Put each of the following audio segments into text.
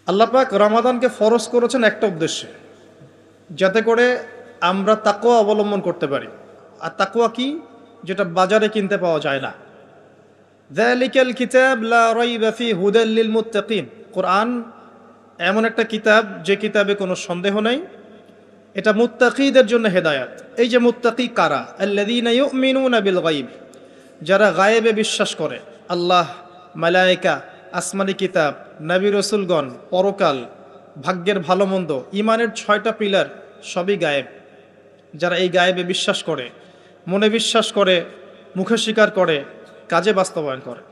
আল্লাহ পাক রমাদানকে ফরজ করেছেন একটা উদ্দেশ্যে, যাতে করে আমরা তাকওয়া অবলম্বন করতে পারি। আর তাকওয়া কি? যেটা বাজারে কিনতে পাওয়া যায় না। যালিকাল কিতাব লা রাইবা ফি হুদাল লিল মুত্তাকিন। কোরআন এমন একটা কিতাব, যে কিতাবে কোনো সন্দেহ নেই, এটা মুত্তাকিদের জন্য হেদায়াত। এই যে মুত্তাকি কারা? আল্লাযীনা ইউমিনুনা বিল গায়ব, যারা গায়েবে বিশ্বাস করে। আল্লাহ, মালায়েকা, আসমানি কিতাব, নবী রসুলগণ, পরকাল, ভাগ্যের ভালো মন্দ, ইমানের 6টা পিলার সবই গায়েব। যারা এই গায়েবে বিশ্বাস করে, মনে বিশ্বাস করে, মুখে স্বীকার করে, কাজে বাস্তবায়ন করে।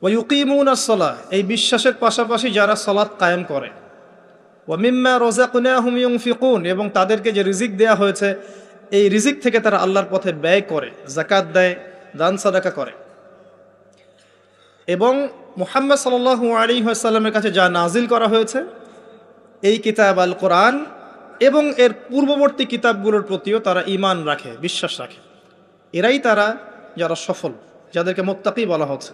ওয়া ইউকিমুনাস সালাহ, এই বিশ্বাসের পাশাপাশি যারা সালাত কায়েম করে। ওয়া মিম্মা রাযাকনাহুম ইউনফিকুন, এবং তাদেরকে যে রিজিক দেয়া হয়েছে, এই রিজিক থেকে তারা আল্লাহর পথে ব্যয় করে, যাকাত দেয়, দান সাদাকা করে। এবং মুহাম্মদ সাল্লাল্লাহু আলাইহি ওয়াসাল্লামের কাছে যা নাজিল করা হয়েছে, এই কিতাব আল কোরআন এবং এর পূর্ববর্তী কিতাবগুলোর প্রতিও তারা ঈমান রাখে, বিশ্বাস রাখে। এরাই তারা যারা সফল, যাদেরকে মুত্তাকি বলা হচ্ছে।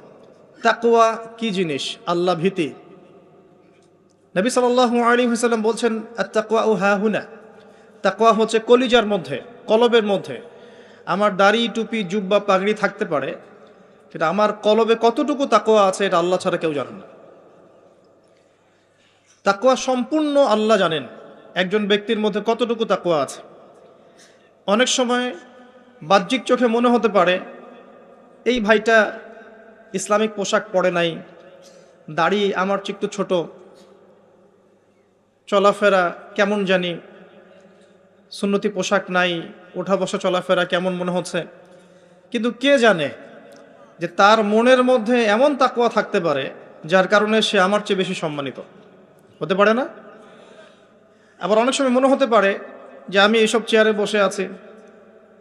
তাকওয়া কি জিনিস? আল্লাহ ভীতি। নবী সাল্লাল্লাহু আলাইহি ওয়াসাল্লাম বলছেন, আত-তাকওয়া হাহুনা, তাকওয়া হচ্ছে কলিজার মধ্যে, কলবের মধ্যে। আমার দাড়ি, টুপি, জুব্বা, পাগড়ি থাকতে পারে, সেটা আমার কলবে কতটুকু তাকওয়া আছে এটা আল্লাহ ছাড়া কেউ জানেন না। তাকওয়া সম্পূর্ণ আল্লাহ জানেন একজন ব্যক্তির মধ্যে কতটুকু তাকওয়া আছে। অনেক সময় বাহ্যিক চোখে মনে হতে পারে এই ভাইটা ইসলামিক পোশাক পরে নাই, দাড়ি আমার চেয়ে একটু ছোট, চলাফেরা কেমন জানি, সুন্নতি পোশাক নাই, ওঠা বসা চলাফেরা কেমন মনে হচ্ছে। কিন্তু কে জানে যে তার মনের মধ্যে এমন তাকওয়া থাকতে পারে যার কারণে সে আমার চেয়ে বেশি সম্মানিত হতে পারে না? আবার অনেক সময় মনে হতে পারে যে আমি এইসব চেয়ারে বসে আছি,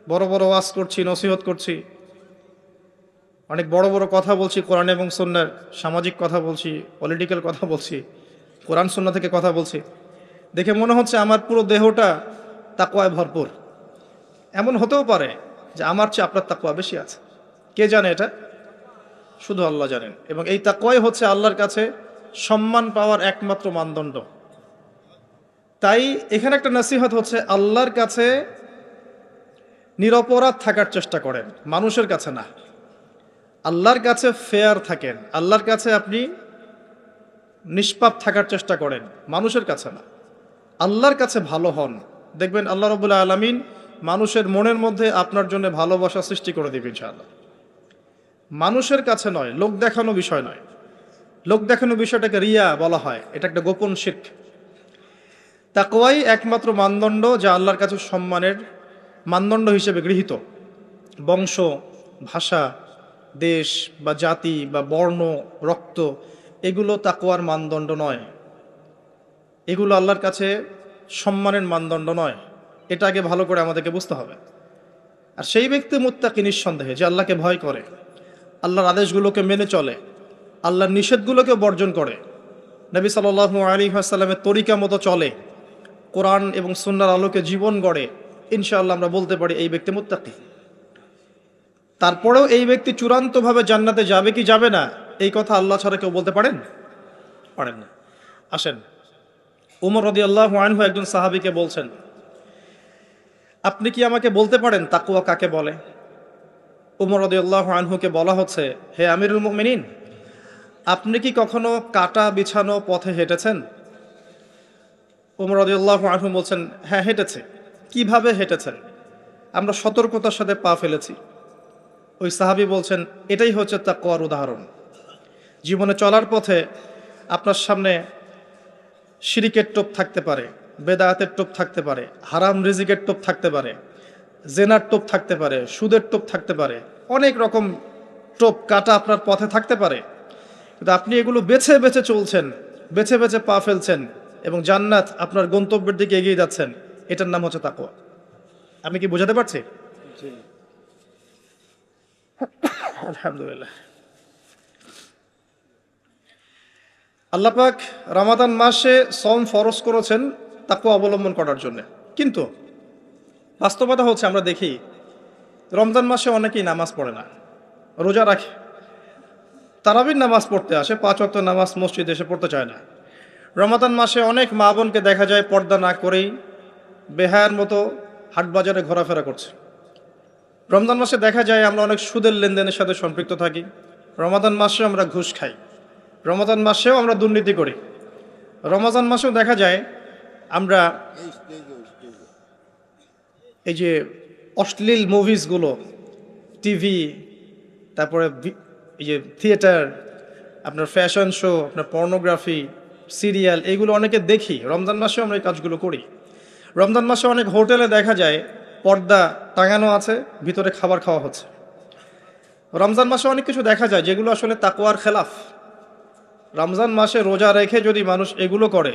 বড় বড় ওয়াজ করছি, নসিহত করছি, অনেক বড় বড় কথা বলছি, কোরআন এবং সুন্নাহর সামাজিক কথা বলছি, পলিটিক্যাল কথা বলছি, কোরআন সুন্নাহ থেকে কথা বলছি, দেখে মনে হচ্ছে আমার পুরো দেহটা তাকওয়ায় ভরপুর। এমন হতেও পারে যে আমার চেয়ে আপনার তাকওয়া বেশি আছে। কে জানে এটা? শুধু আল্লাহ জানেন। এবং এই তাকওয়াই হচ্ছে আল্লাহর কাছে সম্মান পাওয়ার একমাত্র মানদণ্ড। তাই এখানে একটা নসিহত হচ্ছে, আল্লাহর কাছে নিরপরাধ থাকার চেষ্টা করেন, মানুষের কাছে না। আল্লাহর কাছে ফেয়ার থাকেন, আল্লাহর কাছে আপনি নিষ্পাপ থাকার চেষ্টা করেন, মানুষের কাছে না। আল্লাহর কাছে ভালো হন, দেখবেন আল্লাহ রাব্বুল আলামিন মানুষের মনের মধ্যে আপনার জন্য ভালোবাসা সৃষ্টি করে দিবেন ইনশাআল্লাহ। মানুষের কাছে নয়, লোক দেখানো বিষয় নয়। লোক দেখানো বিষয়টাকে রিয়া বলা হয়, এটা একটা গোপন শিরক। তাকওয়াই একমাত্র মানদণ্ড যা আল্লাহর কাছে সম্মানের মানদণ্ড হিসেবে গৃহীত। বংশ, ভাষা, দেশ বা জাতি বা বর্ণ, রক্ত, এগুলো তাকওয়ার মানদণ্ড নয়। এগুলো আল্লাহর কাছে সম্মানের মানদণ্ড নয়। এটা আগে ভালো করে আমাদেরকে বুঝতে হবে। আর সেই ব্যক্তি মুত্তাকি নিঃসন্দেহে, যে আল্লাহকে ভয় করে, আল্লাহর আদেশগুলোকে মেনে চলে, আল্লাহর নিষেধগুলোকে বর্জন করে, নবী সাল্লাল্লাহু আলাইহি ওয়াসাল্লামের তরিকা মতো চলে, কোরআন এবং সুন্নাহর আলোকে জীবন গড়ে, ইনশাআল্লাহ আমরা বলতে পারি এই ব্যক্তি মুত্তাকি। তারপরেও এই ব্যক্তি চূড়ান্তভাবে জান্নাতে যাবে কি যাবে না, এই কথা আল্লাহ ছাড়া কেউ বলতে পারেন? পারেন না। আসেন, উমর রাদিয়াল্লাহু আনহু একজন সাহাবীকে বলছেন, আপনি কি আমাকে বলতে পারেন তাকওয়া কাকে বলে? উমর রাদিয়াল্লাহু আনহুকে বলা হচ্ছে, হে আমিরুল মুমিনিন, আপনি কি কখনো কাটা বিছানো পথে হেঁটেছেন? উমর রাদিয়াল্লাহু আনহু বলছেন, হ্যাঁ হেঁটেছে। কিভাবে হেঁটেছেন? আমরা সতর্কতার সাথে পা ফেলেছি। ওই সাহাবী বলছেন, এটাই হচ্ছে তাকওয়ার উদাহরণ। জীবনে চলার পথে আপনার সামনে শিরিকের টোপ থাকতে পারে, বেদায়াতের টোপ থাকতে পারে, হারাম রিজিকের টোপ থাকতে পারে, জেনার টোপ থাকতে পারে, সুদের টোপ থাকতে পারে, অনেক রকম টোপ কাটা আপনার পথে থাকতে পারে। কিন্তু আপনি এগুলো বেছে বেছে চলছেন, বেছে বেছে পা ফেলছেন এবং জান্নাত আপনার গন্তব্যের দিকে এগিয়ে যাচ্ছেন। এটার নাম হচ্ছে তাকওয়া। আমি কি বোঝাতে পারছি? আলহামদুলিল্লাহ। আল্লাহ পাক রমাদান মাসে সওম ফরজ করেছেন তাকওয়া অবলম্বন করার জন্য। কিন্তু বাস্তবতা হচ্ছে, আমরা দেখি রমজান মাসে অনেকেই নামাজ পড়ে না, রোজা রাখে, তারাবির নামাজ পড়তে আসে, 5 ওয়াক্ত নামাজ মসজিদে এসে পড়তে চায় না। রমাদান মাসে অনেক মা বোনকে দেখা যায় পর্দা না করেই বেহায়ার মতো হাটবাজারে ঘোরাফেরা করছে। রমজান মাসে দেখা যায় আমরা অনেক সুদের লেনদেনের সাথে সম্পৃক্ত থাকি। রমাদান মাসে আমরা ঘুষ খাই, রমাদান মাসেও আমরা দুর্নীতি করি। রমজান মাসেও দেখা যায় আমরা এই যে অশ্লীল মুভিজগুলো, টিভি, তারপরে এই যে থিয়েটার, আপনার ফ্যাশন শো, আপনার পর্নোগ্রাফি, সিরিয়াল, এইগুলো অনেকে দেখি। রমজান মাসেও আমরা এই কাজগুলো করি। রমজান মাসে অনেক হোটেলে দেখা যায় পর্দা টাঙানো আছে, ভিতরে খাবার খাওয়া হচ্ছে। রমজান মাসে অনেক কিছু দেখা যায় যেগুলো আসলে তাকওয়ার খেলাফ। রমজান মাসে রোজা রেখে যদি মানুষ এগুলো করে,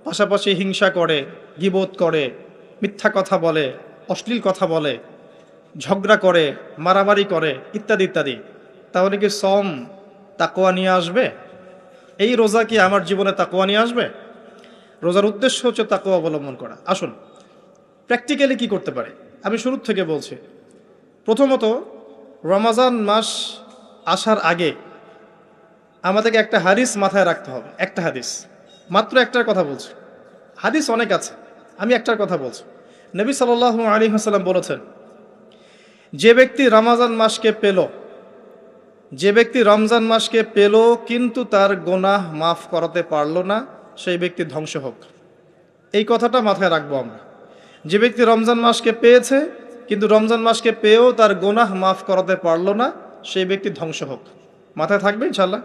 পাশাপাশি হিংসা করে, গীবত করে, মিথ্যা কথা বলে, অশ্লীল কথা বলে, ঝগড়া করে, মারামারি করে, ইত্যাদি ইত্যাদি, তাহলে কি সম তাকওয়া নিয়ে আসবে? এই রোজা কি আমার জীবনে তাকওয়া নিয়ে আসবে? রোজার উদ্দেশ্য হচ্ছে তাকওয়া অবলম্বন করা। আসুন প্র্যাকটিক্যালি কি করতে পারে আমি শুরু থেকে বলছি। প্রথমত, রমজান মাস আসার আগে আমাদেরকে একটা হাদিস মাথায় রাখতে হবে। একটা হাদিস, মাত্র একটার কথা বলছি, হাদিস অনেক আছে, আমি একটার কথা বলছি। নবী সাল্লাল্লাহু আলাইহি ওয়াসাল্লাম বলেছেন, যে ব্যক্তি রমজান মাসকে পেল, যে ব্যক্তি রমজান মাসকে পেল কিন্তু তার গুনাহ মাফ করাতে পারল না, সেই ব্যক্তি ধ্বংস হোক। এই কথাটা মাথায় রাখবো আমরা। যে ব্যক্তি রমজান মাসকে পেয়েছে কিন্তু রমজান মাসকে পেয়েও তার গুনাহ মাফ করাতে পারল না, সেই ব্যক্তি ধ্বংস হোক। মাথায় থাকবে ইনশাল্লাহ।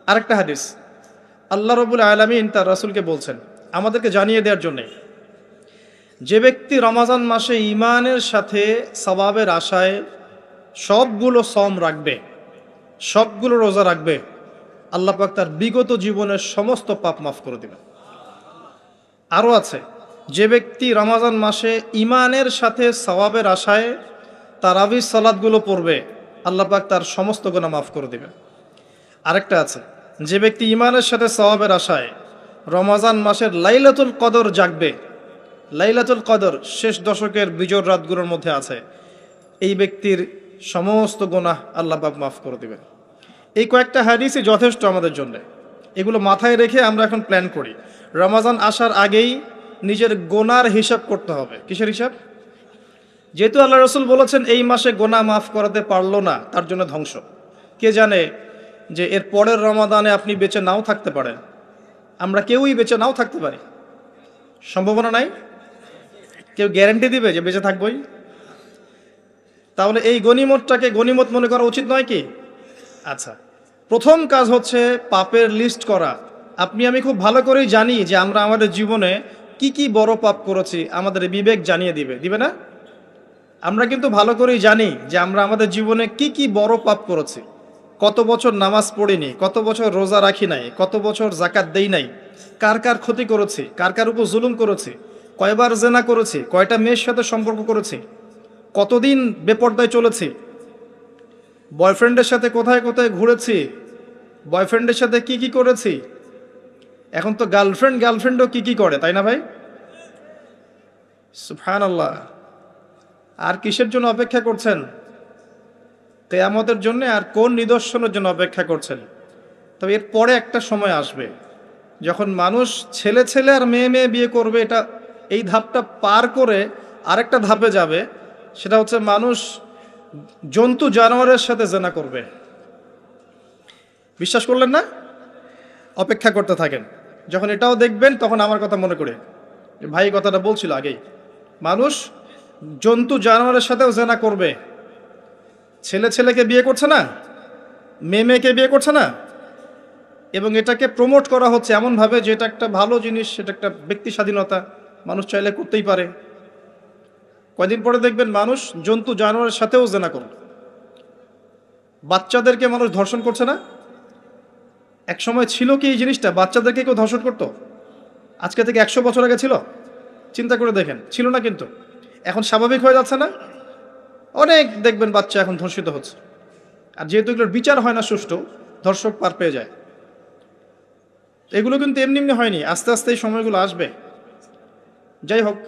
আরেকটা হাদিস, আল্লাহ রাব্বুল আলামিন তার রাসূলকে বলছেন আমাদেরকে জানিয়ে দেওয়ার জন্যে, যে ব্যক্তি রমজান মাসে ঈমানের সাথে সওয়াবের আশায় সবগুলো সম রাখবে, সবগুলো রোজা রাখবে, আল্লাহ পাক তার বিগত জীবনের সমস্ত পাপ মাফ করে দিবেন। আরও আছে, যে ব্যক্তি রমজান মাসে ঈমানের সাথে সওয়াবের আশায় তারাবির সালাতগুলো পড়বে, আল্লাহ পাক তার সমস্ত গুনাহ মাফ করে দিবেন। আরেকটা আছে, যে ব্যক্তি ঈমানের সাথে সওয়াবের আশায় রমজান মাসের লাইলাতুল কদর জাগবে, লাইলাতুল কদর শেষ দশকের বিজোড় রাতগুলোর মধ্যে আছে, এই ব্যক্তির সমস্ত গুনাহ আল্লাহ পাক মাফ করে দিবেন। এই কয়েকটা হাদিসই যথেষ্ট আমাদের জন্য। এগুলো মাথায় রেখে আমরা এখন প্ল্যান করি। রমজান আসার আগেই নিজের গোনার হিসাব করতে হবে। কিসের হিসাব? যেহেতু আল্লাহ রসুল বলেছেন এই মাসে গোনা মাফ করাতে পারলো না, তার জন্য ধ্বংস। কে জানে যে এর পরের রমাদানে আপনি বেঁচে নাও থাকতে পারেন। আমরা কেউই বেঁচে নাও থাকতে পারি, সম্ভাবনা নাই। কেউ গ্যারান্টি দিবে যে বেঁচে থাকবই? তাহলে এই গনিমতটাকে গনিমত মনে করা উচিত নয় কি? আচ্ছা, প্রথম কাজ হচ্ছে পাপের লিস্ট করা। আপনি আমি খুব ভালো করেই জানি যে আমরা আমাদের জীবনে কি কি বড় পাপ করেছি, আমাদের বিবেক জানিয়ে দিবে, দিবে না? আমরা কিন্তু ভালো করেই জানি যে আমরা আমাদের জীবনে কি কি বড় পাপ করেছি। কত বছর নামাজ পড়িনি, কত বছর রোজা রাখি নাই, কত বছর যাকাত দেই নাই, কার কার ক্ষতি করেছি, কার কার উপর জুলুম করেছি, কয়বার জেনা করেছি, কয়টা মেয়ের সাথে সম্পর্ক করেছি, কতদিন বেপর্দায় চলেছি, বয়ফ্রেন্ডের সাথে কোথায় কোথায় ঘুরেছি, বয়ফ্রেন্ডের সাথে কি কি করেছি। এখন তো গার্লফ্রেন্ডও কি কি করে, তাই না ভাই? সুবহানাল্লাহ। আর কিসের জন্য অপেক্ষা করছেন? কিয়ামতের জন্য। আর কোন নিদর্শনের জন্য অপেক্ষা করছেন? তবে এর পরে একটা সময় আসবে যখন মানুষ ছেলে ছেলে আর মেয়ে মেয়ে বিয়ে করবে। এটা এই ধাপটা পার করে আরেকটা ধাপে যাবে, সেটা হচ্ছে মানুষ জন্তু জানোয়ারের সাথে জেনা করবে। বিশ্বাস করলেন না? অপেক্ষা করতে থাকেন। যখন এটাও দেখবেন তখন আমার কথা মনে করে, ভাই কথাটা বলছিল আগেই, মানুষ জন্তু জানোয়ারের সাথেও জেনা করবে। ছেলে ছেলেকে বিয়ে করছে না, মেয়ে মেয়েকে বিয়ে করছে না, এবং এটাকে প্রমোট করা হচ্ছে এমনভাবে যে এটা একটা ভালো জিনিস, এটা একটা ব্যক্তি স্বাধীনতা, মানুষ চাইলে করতেই পারে। কয়দিন পরে দেখবেন মানুষ জন্তু জানোয়ারের সাথেও জেনা করবে। বাচ্চাদেরকে মানুষ ধর্ষণ করছে না? এক সময় ছিল কি এই জিনিসটা? বাচ্চাদেরকে কেউ ধর্ষণ করতো? আজকে থেকে 100 বছর আগে ছিল? চিন্তা করে দেখেন, ছিল না। কিন্তু এখন স্বাভাবিক হয়ে যাচ্ছে না? অনেক দেখবেন বাচ্চা এখন ধর্ষিত হচ্ছে। আর যেহেতু এগুলোর বিচার হয় না সুষ্ঠু, ধর্ষক পার পেয়ে যায়। এগুলো কিন্তু এমনি এমনি হয়নি, আস্তে আস্তে এই সময়গুলো আসবে। যাই হোক,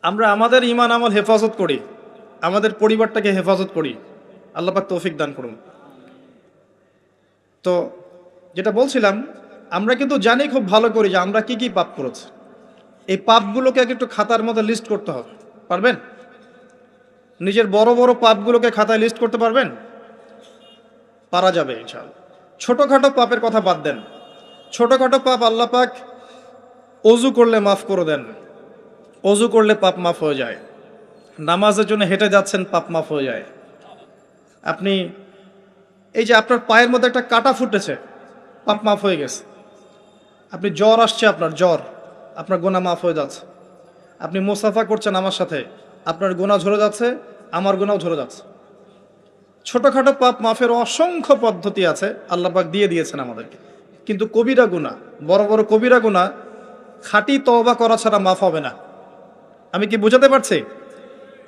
আমরা আমাদের ঈমান আমল হেফাজত করি, আমাদের পরিবারটাকে হেফাজত করি। আল্লাহ পাক তৌফিক দান করুন। তো যেটা বলছিলাম, আমরা কিন্তু জানি খুব ভালো করি যে আমরা কি কি পাপ করেছি। এই পাপগুলোকে একটু খাতার মধ্যে লিস্ট করতে হবে। পারবেন? নিজের বড় বড় পাপগুলোকে খাতায় লিস্ট করতে পারবেন? পারা যাবে ইনশাআল্লাহ। ছোটখাটো পাপের কথা বাদ দেন। ছোটখাটো পাপ আল্লাহ পাক অজু করলে মাফ করে দেন। অজু করলে পাপ মাফ হয়ে যায়। নামাজের জন্য হেঁটে যাচ্ছেন, পাপ মাফ হয়ে যায়। আপনি এই যে আপনার পায়ের মধ্যে একটা কাটা ফুটেছে, পাপ মাফ হয়ে গেছে। আপনি জ্বর আসছে, আপনার গুনাহ মাফ হয়ে যাচ্ছে। আপনি মুসাফা করছেন আমার সাথে, আপনার গুনাহ ঝরে যাচ্ছে, আমার গুনাহও ঝরে যাচ্ছে। ছোটখাটো পাপ মাফের অসংখ্য পদ্ধতি আছে, আল্লাহ পাক দিয়ে দিয়েছেন আমাদেরকে। কিন্তু কবিরা গুনাহ, বড় বড় কবিরা গুনাহ খাঁটি তওবা করা ছাড়া মাফ হবে না। আমি কি বুঝাতে পারছি?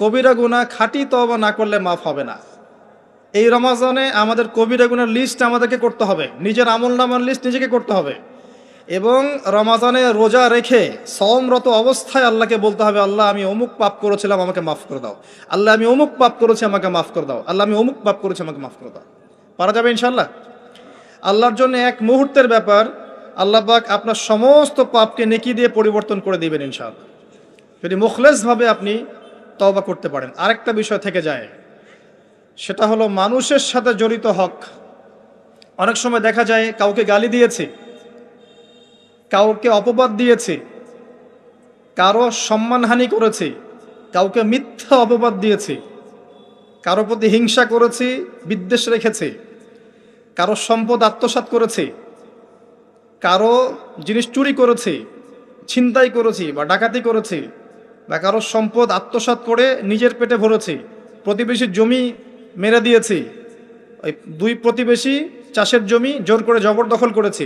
কবিরা গুনাহ খাঁটি তওবা না করলে মাফ হবে না। এই রমাজানে আমাদের কবিরা গুনার লিস্ট আমাদেরকে করতে হবে, নিজের আমলনামার লিস্ট নিজেকে করতে হবে। এবং রমাজানে রোজা রেখে সওমরত অবস্থায় আল্লাহকে বলতে হবে, আল্লাহ আমি অমুক পাপ করেছিলাম, আমাকে মাফ করে দাও। আল্লাহ আমি অমুক পাপ করেছি, আমাকে মাফ করে দাও। আল্লাহ আমি অমুক পাপ করেছি, আমাকে মাফ করে দাও। পারা যাবে ইনশাল্লাহ। আল্লাহর জন্য এক মুহূর্তের ব্যাপার। আল্লাহ পাক আপনার সমস্ত পাপকে নেকি দিয়ে পরিবর্তন করে দিবেন ইনশাআল্লাহ, যদি মুখলেসভাবে আপনি তওবা করতে পারেন। আরেকটা বিষয় থেকে যায়, সেটা হলো মানুষের সাথে জড়িত হক। অনেক সময় দেখা যায় কাউকে গালি দিয়েছি, কাউকে অপবাদ দিয়েছি, কারো সম্মানহানি করেছি, কাউকে মিথ্যা অপবাদ দিয়েছি, কারো প্রতি হিংসা করেছি, বিদ্বেষ রেখেছি, কারো সম্পদ আত্মসাৎ করেছি, কারো জিনিস চুরি করেছি, ছিনতাই করেছি বা ডাকাতি করেছি, বা কারো সম্পদ আত্মসাৎ করে নিজের পেটে ভরেছি, প্রতিবেশীর জমি মেরে দিয়েছি, ওই দুই প্রতিবেশী চাষের জমি জোর করে জবরদখল করেছি।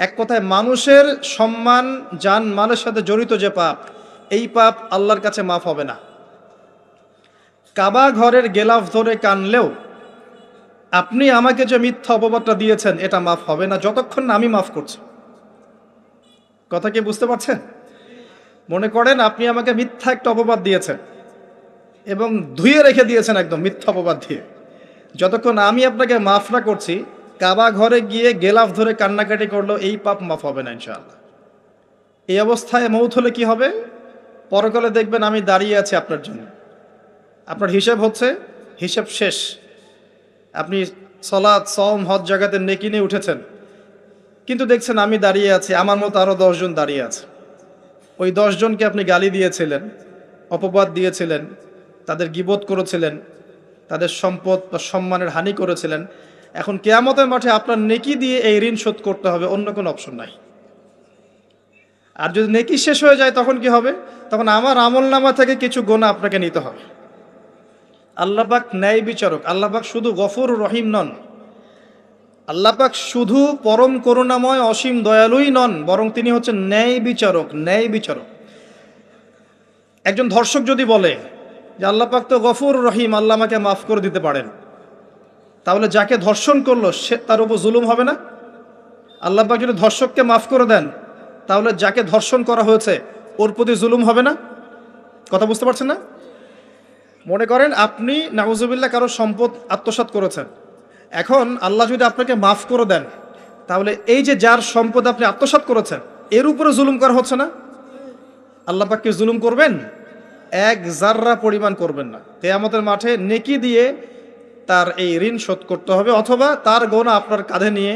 এক কথায় মানুষের সম্মান জান মালের সাথে জড়িত যে পাপ, এই পাপ আল্লাহর কাছে মাফ হবে না। কাবা ঘরের গেলাফ ধরে কানলেও আপনি আমাকে যে মিথ্যা অপবাদটা দিয়েছেন, এটা মাফ হবে না যতক্ষণ না আমি মাফ করছি। কথা কি বুঝতে পারছেন? মনে করেন আপনি আমাকে মিথ্যা একটা অপবাদ দিয়েছেন এবং ধুয়ে রেখে দিয়েছেন একদম মিথ্যা অপবাদ দিয়ে। যতক্ষণ আমি আপনাকে মাফ না করছি, কাবা ঘরে গিয়ে গেলাফ ধরে কান্নাকাটি করলো, এই পাপ মাফ হবে না ইনশাআল্লাহ। এই অবস্থায় মৌত হলে কি হবে? পরকালে দেখবেন আমি দাঁড়িয়ে আছি আপনার জন্য, আপনার হিসাব হচ্ছে, হিসাব শেষ। আপনি সালাত, সওম, হজ জাকাতের নেকি নিয়ে উঠেছেন, কিন্তু দেখছেন আমি দাঁড়িয়ে আছি, আমার মতো আরো 10 জন দাঁড়িয়ে আছে। ওই 10 জনকে আপনি গালি দিয়েছিলেন, অপবাদ দিয়েছিলেন, তাদের গীবত করেছিলেন, তাদের সম্পদ বা সম্মানের হানি করেছিলেন। এখন কিয়ামতের মাঠে আপনার নেকি দিয়ে এই ঋণ শোধ করতে হবে, অন্য কোনো অপশন নাই। আর যদি নেকি শেষ হয়ে যায় তখন কি হবে? তখন আমার আমলনামা থেকে কিছু গুনাহ আপনাকে নিতে হবে। আল্লাহ পাক ন্যায় বিচারক। আল্লাহ পাক শুধু গফুর রহিম নন, আল্লাহ পাক শুধু পরম করুণাময় অসীম দয়ালুই নন, বরং তিনি হচ্ছেন ন্যায় বিচারক। ন্যায় বিচারক। একজন ধর্ষক যদি বলে যে আল্লাহ পাক তো গফুর রহিম, আল্লাহ আমাকে মাফ করে দিতে পারেন, তাহলে যাকে ধর্ষণ করলো সে তার উপর জুলুম হবে না? আল্লাহ পাক যদি ধর্ষককে মাফ করে দেন, তাহলে যাকে ধর্ষণ করা হয়েছে ওর প্রতি জুলুম হবে না? কথা বুঝতে পারছেন না? মনে করেন আপনি নাউজুবিল্লাহ কারো সম্পদ আত্মসাৎ করেছেন, এখন আল্লাহ যদি আপনাকে মাফ করে দেন, তাহলে এই যে যার সম্পদ আপনি আত্মসাৎ করেছেন এর উপরে জুলুম করা হচ্ছে না? আল্লাহ পাক কি জুলুম করবেন? এক জাররা পরিমাণ করবেন না। কিয়ামতের মাঠে নেকি দিয়ে তার এই ঋণ শোধ করতে হবে, অথবা তার গুনাহ আপনার কাঁধে নিয়ে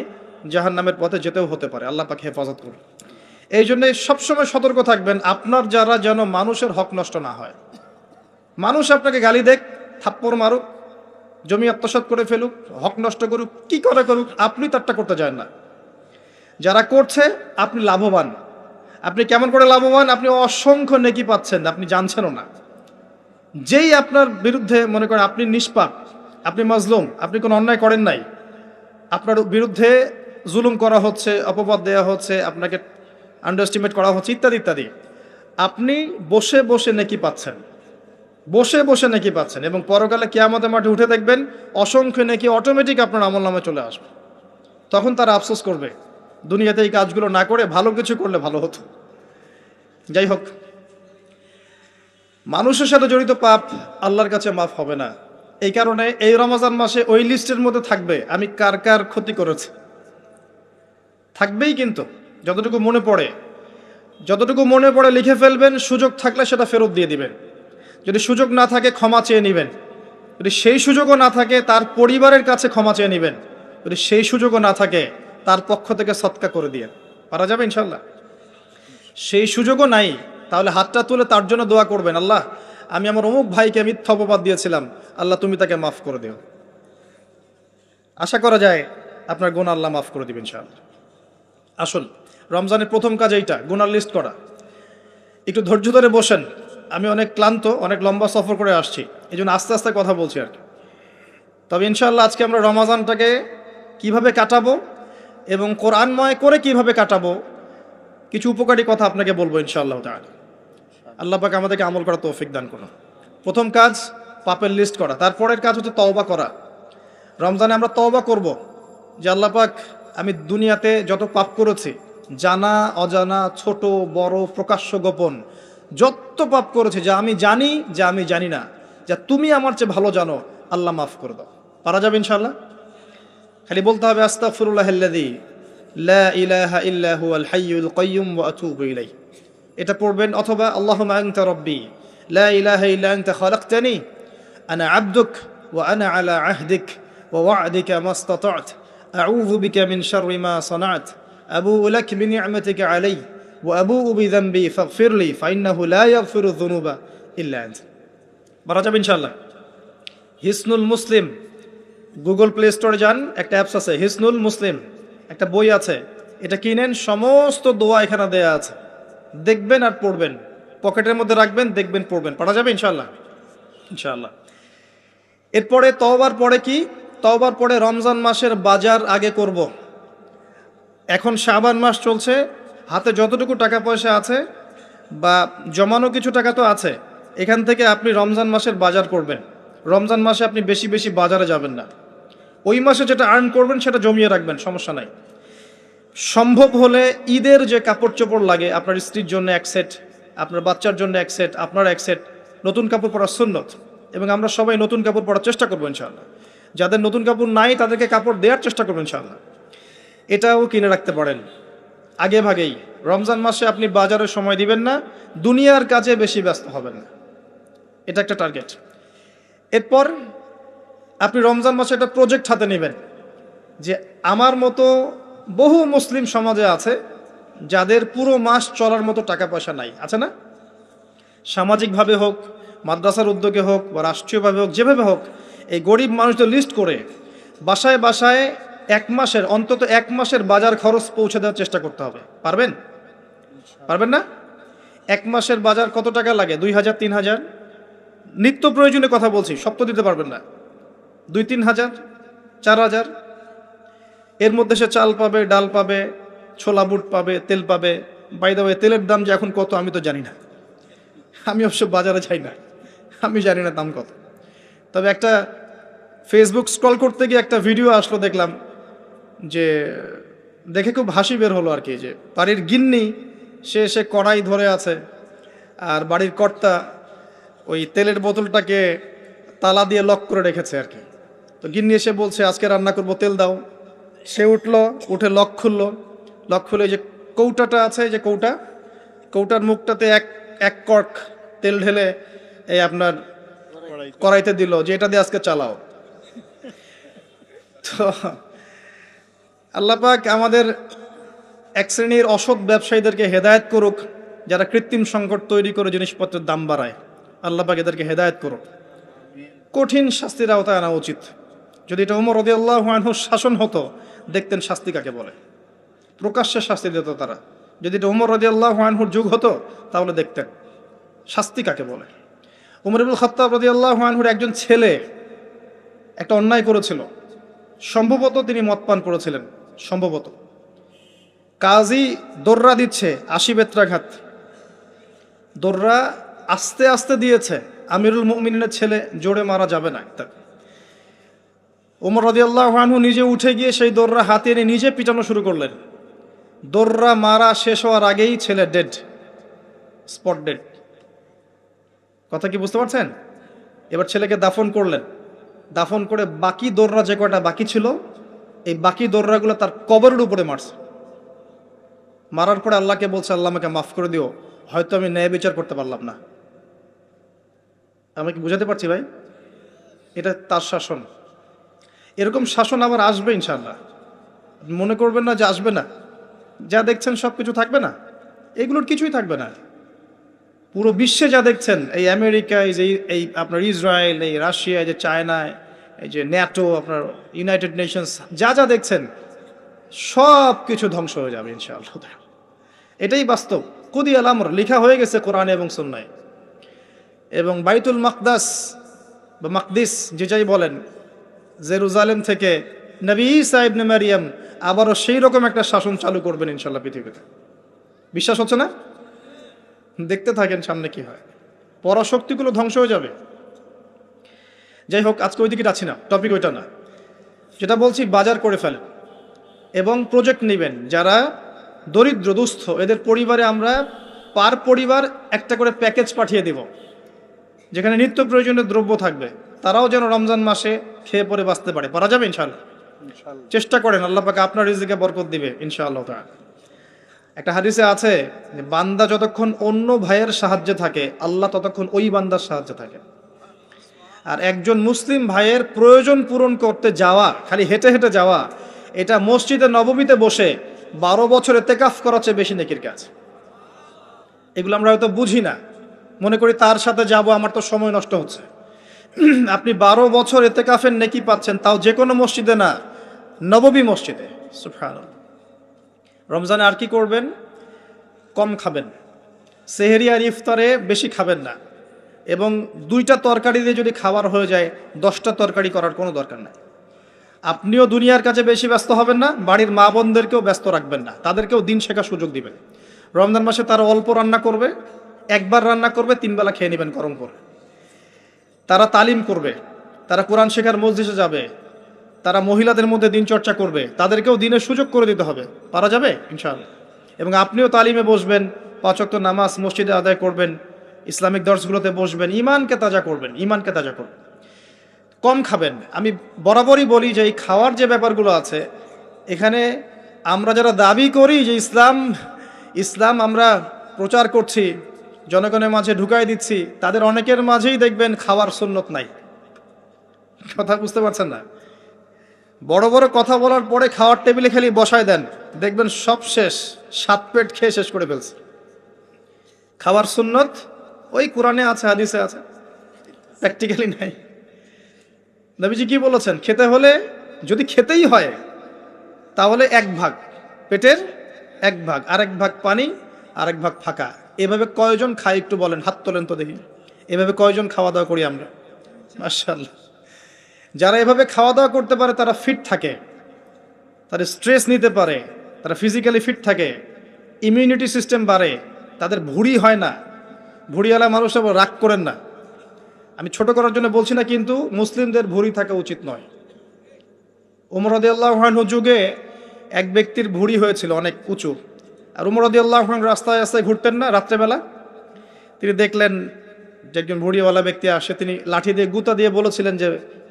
জাহান্নামের পথে যেতেও হতে পারে। আল্লাহ পাক হেফাজত করুন। এই জন্য সবসময় সতর্ক থাকবেন, আপনার যারা যেন মানুষের হক নষ্ট না হয়। মানুষ আপনাকে গালি দেখ, থাপ্পড় মারুক, জমি আত্মসাৎ করে ফেলুক, হক নষ্ট করুক, কি করে করুক, আপনি তারটা করতে যান না। যারা করছে আপনি লাভবান। আপনি কেমন করে লাভবান? আপনি অসংখ্য নেকি পাচ্ছেন, আপনি জানছেনও না। যেই আপনার বিরুদ্ধে মনে করেন আপনি নিষ্পাপ, আপনি মাজলুম, আপনি কোনো অন্যায় করেন নাই, আপনার বিরুদ্ধে জুলুম করা হচ্ছে, অপবাদ দেওয়া হচ্ছে, আপনাকে আন্ডারএস্টিমেট করা হচ্ছে, ইত্যাদি ইত্যাদি, আপনি বসে বসে নেকি পাচ্ছেন, বসে বসে নেকি পাচ্ছেন। এবং পরকালে কিয়ামতের মাঠে উঠে দেখবেন অসংখ্য নেকি অটোমেটিক আপনার আমলনামায় চলে আসবে। তখন তারা আফসোস করবে, দুনিয়াতে এই কাজগুলো না করে ভালো কিছু করলে ভালো হতো। যাই হোক, মানুষের সাথে জড়িত পাপ আল্লাহর কাছে মাফ হবে না। এই কারণে এই রমজান মাসে ওই লিস্টের মধ্যে থাকবে আমি কার কার ক্ষতি করেছি, থাকবেই কিন্তু। যতটুকু মনে পড়ে লিখে ফেলবেন, সুযোগ থাকলে সেটা ফেরত দিয়ে দিবেন। যদি সুযোগ না থাকে ক্ষমা চেয়ে নেবেন, যদি সেই সুযোগও না থাকে তার পরিবারের কাছে ক্ষমা চেয়ে নেবেন, যদি সেই সুযোগও না থাকে তার পক্ষ থেকে সদকা করে দিয়ে পারা যাবে ইনশাল্লাহ। সেই সুযোগও নাই, তাহলে হাতটা তুলে তার জন্য দোয়া করবেন, আল্লাহ আমি আমার অমুক ভাইকে মিথ্যা অপবাদ দিয়েছিলাম, আল্লাহ তুমি তাকে মাফ করে দিও। আশা করা যায় আপনার গুনাহ আল্লাহ মাফ করে দিবেন ইনশাআল্লাহ। আসুন, রমজানের প্রথম কাজ এইটা, গুনার লিস্ট করা। একটু ধৈর্য ধরে বসেন, আমি অনেক ক্লান্ত, অনেক লম্বা সফর করে আসছি, এই জন্য আস্তে আস্তে কথা বলছি আর কি। তবে ইনশাআল্লাহ আজকে আমরা রমজানটাকে কিভাবে কাটাবো এবং কোরআনময় করে কিভাবে কাটাবো, কিছু উপকারী কথা আপনাকে বলবো ইনশাআল্লাহ তাআলা। আল্লাহ পাক আমাদেরকে আমল করার তৌফিক দান করুন। প্রথম কাজ পাপের লিস্ট করা, তারপরের কাজ হচ্ছে তওবা করা। রমজানে আমরা তওবা করব যে আল্লাহ পাক, আমি দুনিয়াতে যত পাপ করেছি, জানা অজানা, ছোট বড়, প্রকাশ্য গোপন, যত পাপ করেছি, যা আমি জানি যা আমি জানি না, যা তুমি আমার চেয়ে ভালো জানো, আল্লাহ মাফ করে দাও। পারা যাবে ইনশাআল্লাহ? খালি বলতে হবে আস্তাগফিরুল্লাহাল্লাযী লা ইলাহা ইল্লা হুয়াল হাইয়ুল কাইয়্যুম ওয়া আতুবু ইলাইহি, এটা পড়বেন। অথবা আল্লাহুম্মা আনতা রাব্বি লা ইলাহা ইল্লা আনতা খালাকতানি আনা আবদুক ওয়া আনা আলা আহদিক ওয়া ওয়া'দিকা মাস্তাতা'ত আউযু বিকা মিন শাররি মা সানা'ত আবুউ লাক বিনি'মাতিকা আলাইয়া ওয়া আবুউ বিযানবি ফাগফিরলি ফাইন্নাহু লা ইয়াগফিরুয যুনুবা ইল্লা আনতা। বলা যাবে ইনশাআল্লাহ। হিসনুল মুসলিম, গুগল প্লে স্টোরে যান, একটা অ্যাপস আছে হিসনুল মুসলিম, একটা বই আছে, এটা কিনেন, সমস্ত দোয়া এখানে দেয়া আছে, দেখবেন আর পড়বেন, পকেটের মধ্যে রাখবেন, দেখবেন, পড়বেন। পড়া যাবে ইনশাআল্লাহ? ইনশাআল্লাহ। এরপরে তওবার পরে কি? তওবার পরে রমজান মাসের বাজার আগে করব। এখন শাবান মাস চলছে, হাতে যতটুকু টাকা পয়সা আছে বা জমানো কিছু টাকা তো আছে, এখান থেকে আপনি রমজান মাসের বাজার করবেন। রমজান মাসে আপনি বেশি বেশি বাজারে যাবেন না, ওই মাসে যেটা আর্ন করবেন সেটা জমিয়ে রাখবেন, সমস্যা নাই। সম্ভব হলে ঈদের যে কাপড় চোপড় লাগে, আপনার স্ত্রীর জন্য এক সেট, আপনার বাচ্চার জন্য এক সেট, আপনার এক সেট, নতুন কাপড় পরা সুন্নত, এবং আমরা সবাই নতুন কাপড় পরার চেষ্টা করবো ইনশাআল্লাহ। যাদের নতুন কাপড় নাই তাদেরকে কাপড় দেওয়ার চেষ্টা করবো ইনশাআল্লাহ। এটাও কিনে রাখতে পারেন আগে ভাগেই। রমজান মাসে আপনি বাজারে সময় দিবেন না, দুনিয়ার কাজে বেশি ব্যস্ত হবেন না, এটা একটা টার্গেট। এরপর আপনি রমজান মাসে একটা প্রজেক্ট হাতে নেবেন যে আমার মতো বহু মুসলিম সমাজে আছে যাদের পুরো মাস চলার মতো টাকা পয়সা নাই, আছে না? সামাজিকভাবে হোক, মাদ্রাসার উদ্যোগে হোক বা রাষ্ট্রীয়ভাবে হোক, যেভাবে হোক, এই গরিব মানুষদের লিস্ট করে বাসায় বাসায় অন্তত এক মাসের বাজার খরচ পৌঁছে দেওয়ার চেষ্টা করতে হবে। পারবেন? পারবেন না? এক মাসের বাজার কত টাকা লাগে? 2000, 3000, নিত্য প্রয়োজনীয় কথা বলছি, সব তো দিতে পারবেন না। 2-3 হাজার, 4000, এর মধ্যে সে চাল পাবে, ডাল পাবে, ছোলা বুট পাবে, তেল পাবে। বাই দ্য ওয়ে, তেলের দাম যে এখন কত আমি তো জানি না, আমি অবশ্য বাজারে যাই না, আমি জানি না দাম কত। তবে একটা ফেসবুক স্ক্রল করতে গিয়ে একটা ভিডিও আসলো, দেখলাম, যে দেখে খুব হাসি বের হলো আর কি, যে বাড়ির গিন্নি সে কড়াই ধরে আছে, আর বাড়ির কর্তা ওই তেলের বোতলটাকে তালা দিয়ে লক করে রেখেছে আর কি। তো গিন্নি এসে বলছে আজকে রান্না করবো, তেল দাও। সে উঠে লক খুলে যে কৌটাটা আছে, যে কৌটার মুখটাতে এক কর্ক তেল ঢেলে এই আপনার কড়াইতে দিল, যে এটা দিয়ে আজকে চালাও। তো আল্লাহ পাক আমাদের এক শ্রেণীর অসৎ ব্যবসায়ীদেরকে হেদায়েত করুক, যারা কৃত্রিম সংকট তৈরি করে জিনিসপত্রের দাম বাড়ায়। আল্লাহ পাক এদেরকে হেদায়েত করুক, কঠিন শাস্তির আওতায় আনা উচিত। যদি এটা ওমর রাদিয়াল্লাহু আনহুর শাসন হতো, দেখতেন শাস্তি কাকে বলে, প্রকাশ্যে শাস্তি দিত তারা। যদি এটা ওমর রাদিয়াল্লাহু আনহুর যুগ হতো, তাহলে দেখতেন শাস্তি কাকে বলে। ওমর ইবনুল খাত্তাব রাদিয়াল্লাহু আনহুর একজন ছেলে একটা অন্যায় করেছিল, সম্ভবত তিনি মদ পান করেছিলেন, সম্ভবত। কাজী দোররা দিচ্ছে 80 বেত্রাঘাত, দোররা আস্তে আস্তে দিয়েছে, আমিরুল মুমিনিনের ছেলে, জোরে মারা যাবে না। ওমর রাদিয়াল্লাহু আনহু নিজে উঠে গিয়ে সেই দোররা হাতে এনে নিজে পিটানো শুরু করলেন। দোররা মারা শেষ হওয়ার আগেই ছেলে ডেড, স্পট ডেড। কথা কি বুঝতে পারছেন? এবার ছেলেকে দাফন করলেন, দাফন করে বাকি দোররা যে কয়টা বাকি ছিল, এই বাকি দোররাগুলো তার কবরের উপরে মারছে। মারার পরে আল্লাহকে বলছে, আল্লাহ আমাকে মাফ করে দিও, হয়তো আমি ন্যায় বিচার করতে পারলাম না। আমি কি বুঝাতে পারছি ভাই? এটা তার শাসন। এরকম শাসন আবার আসবে ইনশাআল্লাহ। মনে করবেন না যে আসবে না। যা দেখছেন সব কিছু থাকবে না, এগুলোর কিছুই থাকবে না। পুরো বিশ্বে যা দেখছেন, এই আমেরিকা, এই আপনার ইসরায়েল, এই রাশিয়া, এই যে চায়নায়, এই যে ন্যাটো, আপনার ইউনাইটেড নেশনস, যা যা দেখছেন সব কিছু ধ্বংস হয়ে যাবে ইনশাআল্লাহ। এটাই বাস্তব। কুদি আল আমর, লেখা হয়ে গেছে কোরআনে এবং সুন্নায়। এবং বাইতুল মাকদাস বা মাকদিস যে যাই বলেন, জেরুজালেম থেকে নবী ঈসা ইবনে মারিয়াম আবারও সেই রকম একটা শাসন চালু করবেন ইনশাআল্লাহ পৃথিবীতে। বিশ্বাস হচ্ছে না? দেখতে থাকেন সামনে কি হয়। পরাশক্তিগুলো ধ্বংস হয়ে যাবে। যাই হোক, আজকে ওই দিকে যাচ্ছি না, টপিক ওইটা না। যেটা বলছি, বাজার করে ফেলেন এবং প্রজেক্ট নেবেন। যারা দরিদ্র দুস্থ, এদের পরিবারে আমরা পার পরিবার একটা করে প্যাকেজ পাঠিয়ে দেব, যেখানে নিত্য প্রয়োজনীয় দ্রব্য থাকবে। তারাও যেন রমজান মাসে খেয়ে পরে বাঁচতে পারে। পারা যাবে ইনশাআল্লাহ? চেষ্টা করেন, আল্লাহ পাক আপনার রিজিকে বরকত দিবে ইনশাআল্লাহ তাআলা। একটা হাদিসে আছে যে বান্দা যতক্ষণ অন্য ভাইয়ের সাহায্যে থাকে, আল্লাহ ততক্ষণ ওই বান্দার সাহায্যে থাকে। আর একজন মুসলিম ভাইয়ের প্রয়োজন পূরণ করতে যাওয়া, খালি হেঁটে হেঁটে যাওয়া, এটা মসজিদে নববীতে বসে 12 বছর ইতিকাফ করার চেয়ে বেশি নেকির কাজ। এগুলো আমরা হয়তো বুঝি না, মনে করি তার সাথে যাব, আমার তো সময় নষ্ট হচ্ছে। আপনি 12 বছর ইতিকাফের নেকি পাচ্ছেন, তাও যে কোনো মসজিদে না, নববী মসজিদে। সুবহানাল্লাহ। রমজানে আর কি করবেন? কম খাবেন, সেহরি আর ইফতারে বেশি খাবেন না, এবং 2টা তরকারি দিয়ে যদি খাবার হয়ে যায়, 10টা তরকারি করার কোনো দরকার নাই। আপনিও দুনিয়ার কাছে বেশি ব্যস্ত হবেন না, বাড়ির মা বোনদেরকেও ব্যস্ত রাখবেন না, তাদেরকেও দিন শেখার সুযোগ দিবেন। রমজান মাসে তারা অল্প রান্না করবে, একবার রান্না করবে, 3 বেলা খেয়ে নেবেন গরম করে। তারা তালিম করবে, তারা কোরআন শেখার মজলিসে যাবে, তারা মহিলাদের মধ্যে দিন চর্চা করবে, তাদেরকেও দিনের সুযোগ করে দিতে হবে। পারা যাবে ইনশাআল্লাহ। এবং আপনিও তালিমে বসবেন, 5 ওয়াক্ত নামাজ মসজিদে আদায় করবেন, ইসলামিক দর্শগুলোতে বসবেন, ইমানকে তাজা করবেন, ইমানকে তাজা করবেন। কম খাবেন। আমি বরাবরই বলি যে এই খাওয়ার যে ব্যাপারগুলো আছে, এখানে আমরা যারা দাবি করি যে ইসলাম আমরা প্রচার করছি, জনগণের মাঝে ঢুকাই দিচ্ছি, তাদের অনেকের মাঝেই দেখবেন খাওয়ার সুন্নত নাই। কথা বুঝতে পারছেন না? বড় বড় কথা বলার পরে খাওয়ার টেবিলে খালি বসায় দেন, দেখবেন সব শেষ, 7 পেট খেয়ে শেষ করে ফেলছে। খাওয়ার সুন্নত ওই কোরআনে আছে, হাদিসে আছে, প্র্যাকটিক্যালি নাই। নবীজি কি বলেছেন? খেতে হলে, যদি খেতেই হয়, তাহলে 1 ভাগ পেটের 1 ভাগ, আরেক ভাগ পানি, আরেক ভাগ ফাঁকা। এভাবে কয়জন খাই একটু বলেন, হাত তোলেন তো দেখি। এভাবে কয়জন খাওয়া দাওয়া করি আমরা? মাশাআল্লাহ। যারা এভাবে খাওয়া দাওয়া করতে পারে তারা ফিট থাকে, তারা স্ট্রেস নিতে পারে, তারা ফিজিক্যালি ফিট থাকে, ইমিউনিটি সিস্টেম বাড়ে, তাদের ভুঁড়ি হয় না। ভুঁড়িওয়ালা মানুষ রাগ করেন না, আমি ছোট করার জন্য বলছি না, কিন্তু মুসলিমদের ভুঁড়ি থাকা উচিত নয়। ওমর রাদিয়াল্লাহু আনহু যুগে এক ব্যক্তির ভুঁড়ি হয়েছিল অনেক উঁচু, আর ওমর রাদিয়াল্লাহু আনহু রাস্তায় রাস্তায় ঘুরতেন না রাত্রেবেলা। তিনি দেখলেন যে একজন ভুঁড়িওয়ালা ব্যক্তি আসে, তিনি লাঠি দিয়ে গুতা দিয়ে বলেছিলেন যে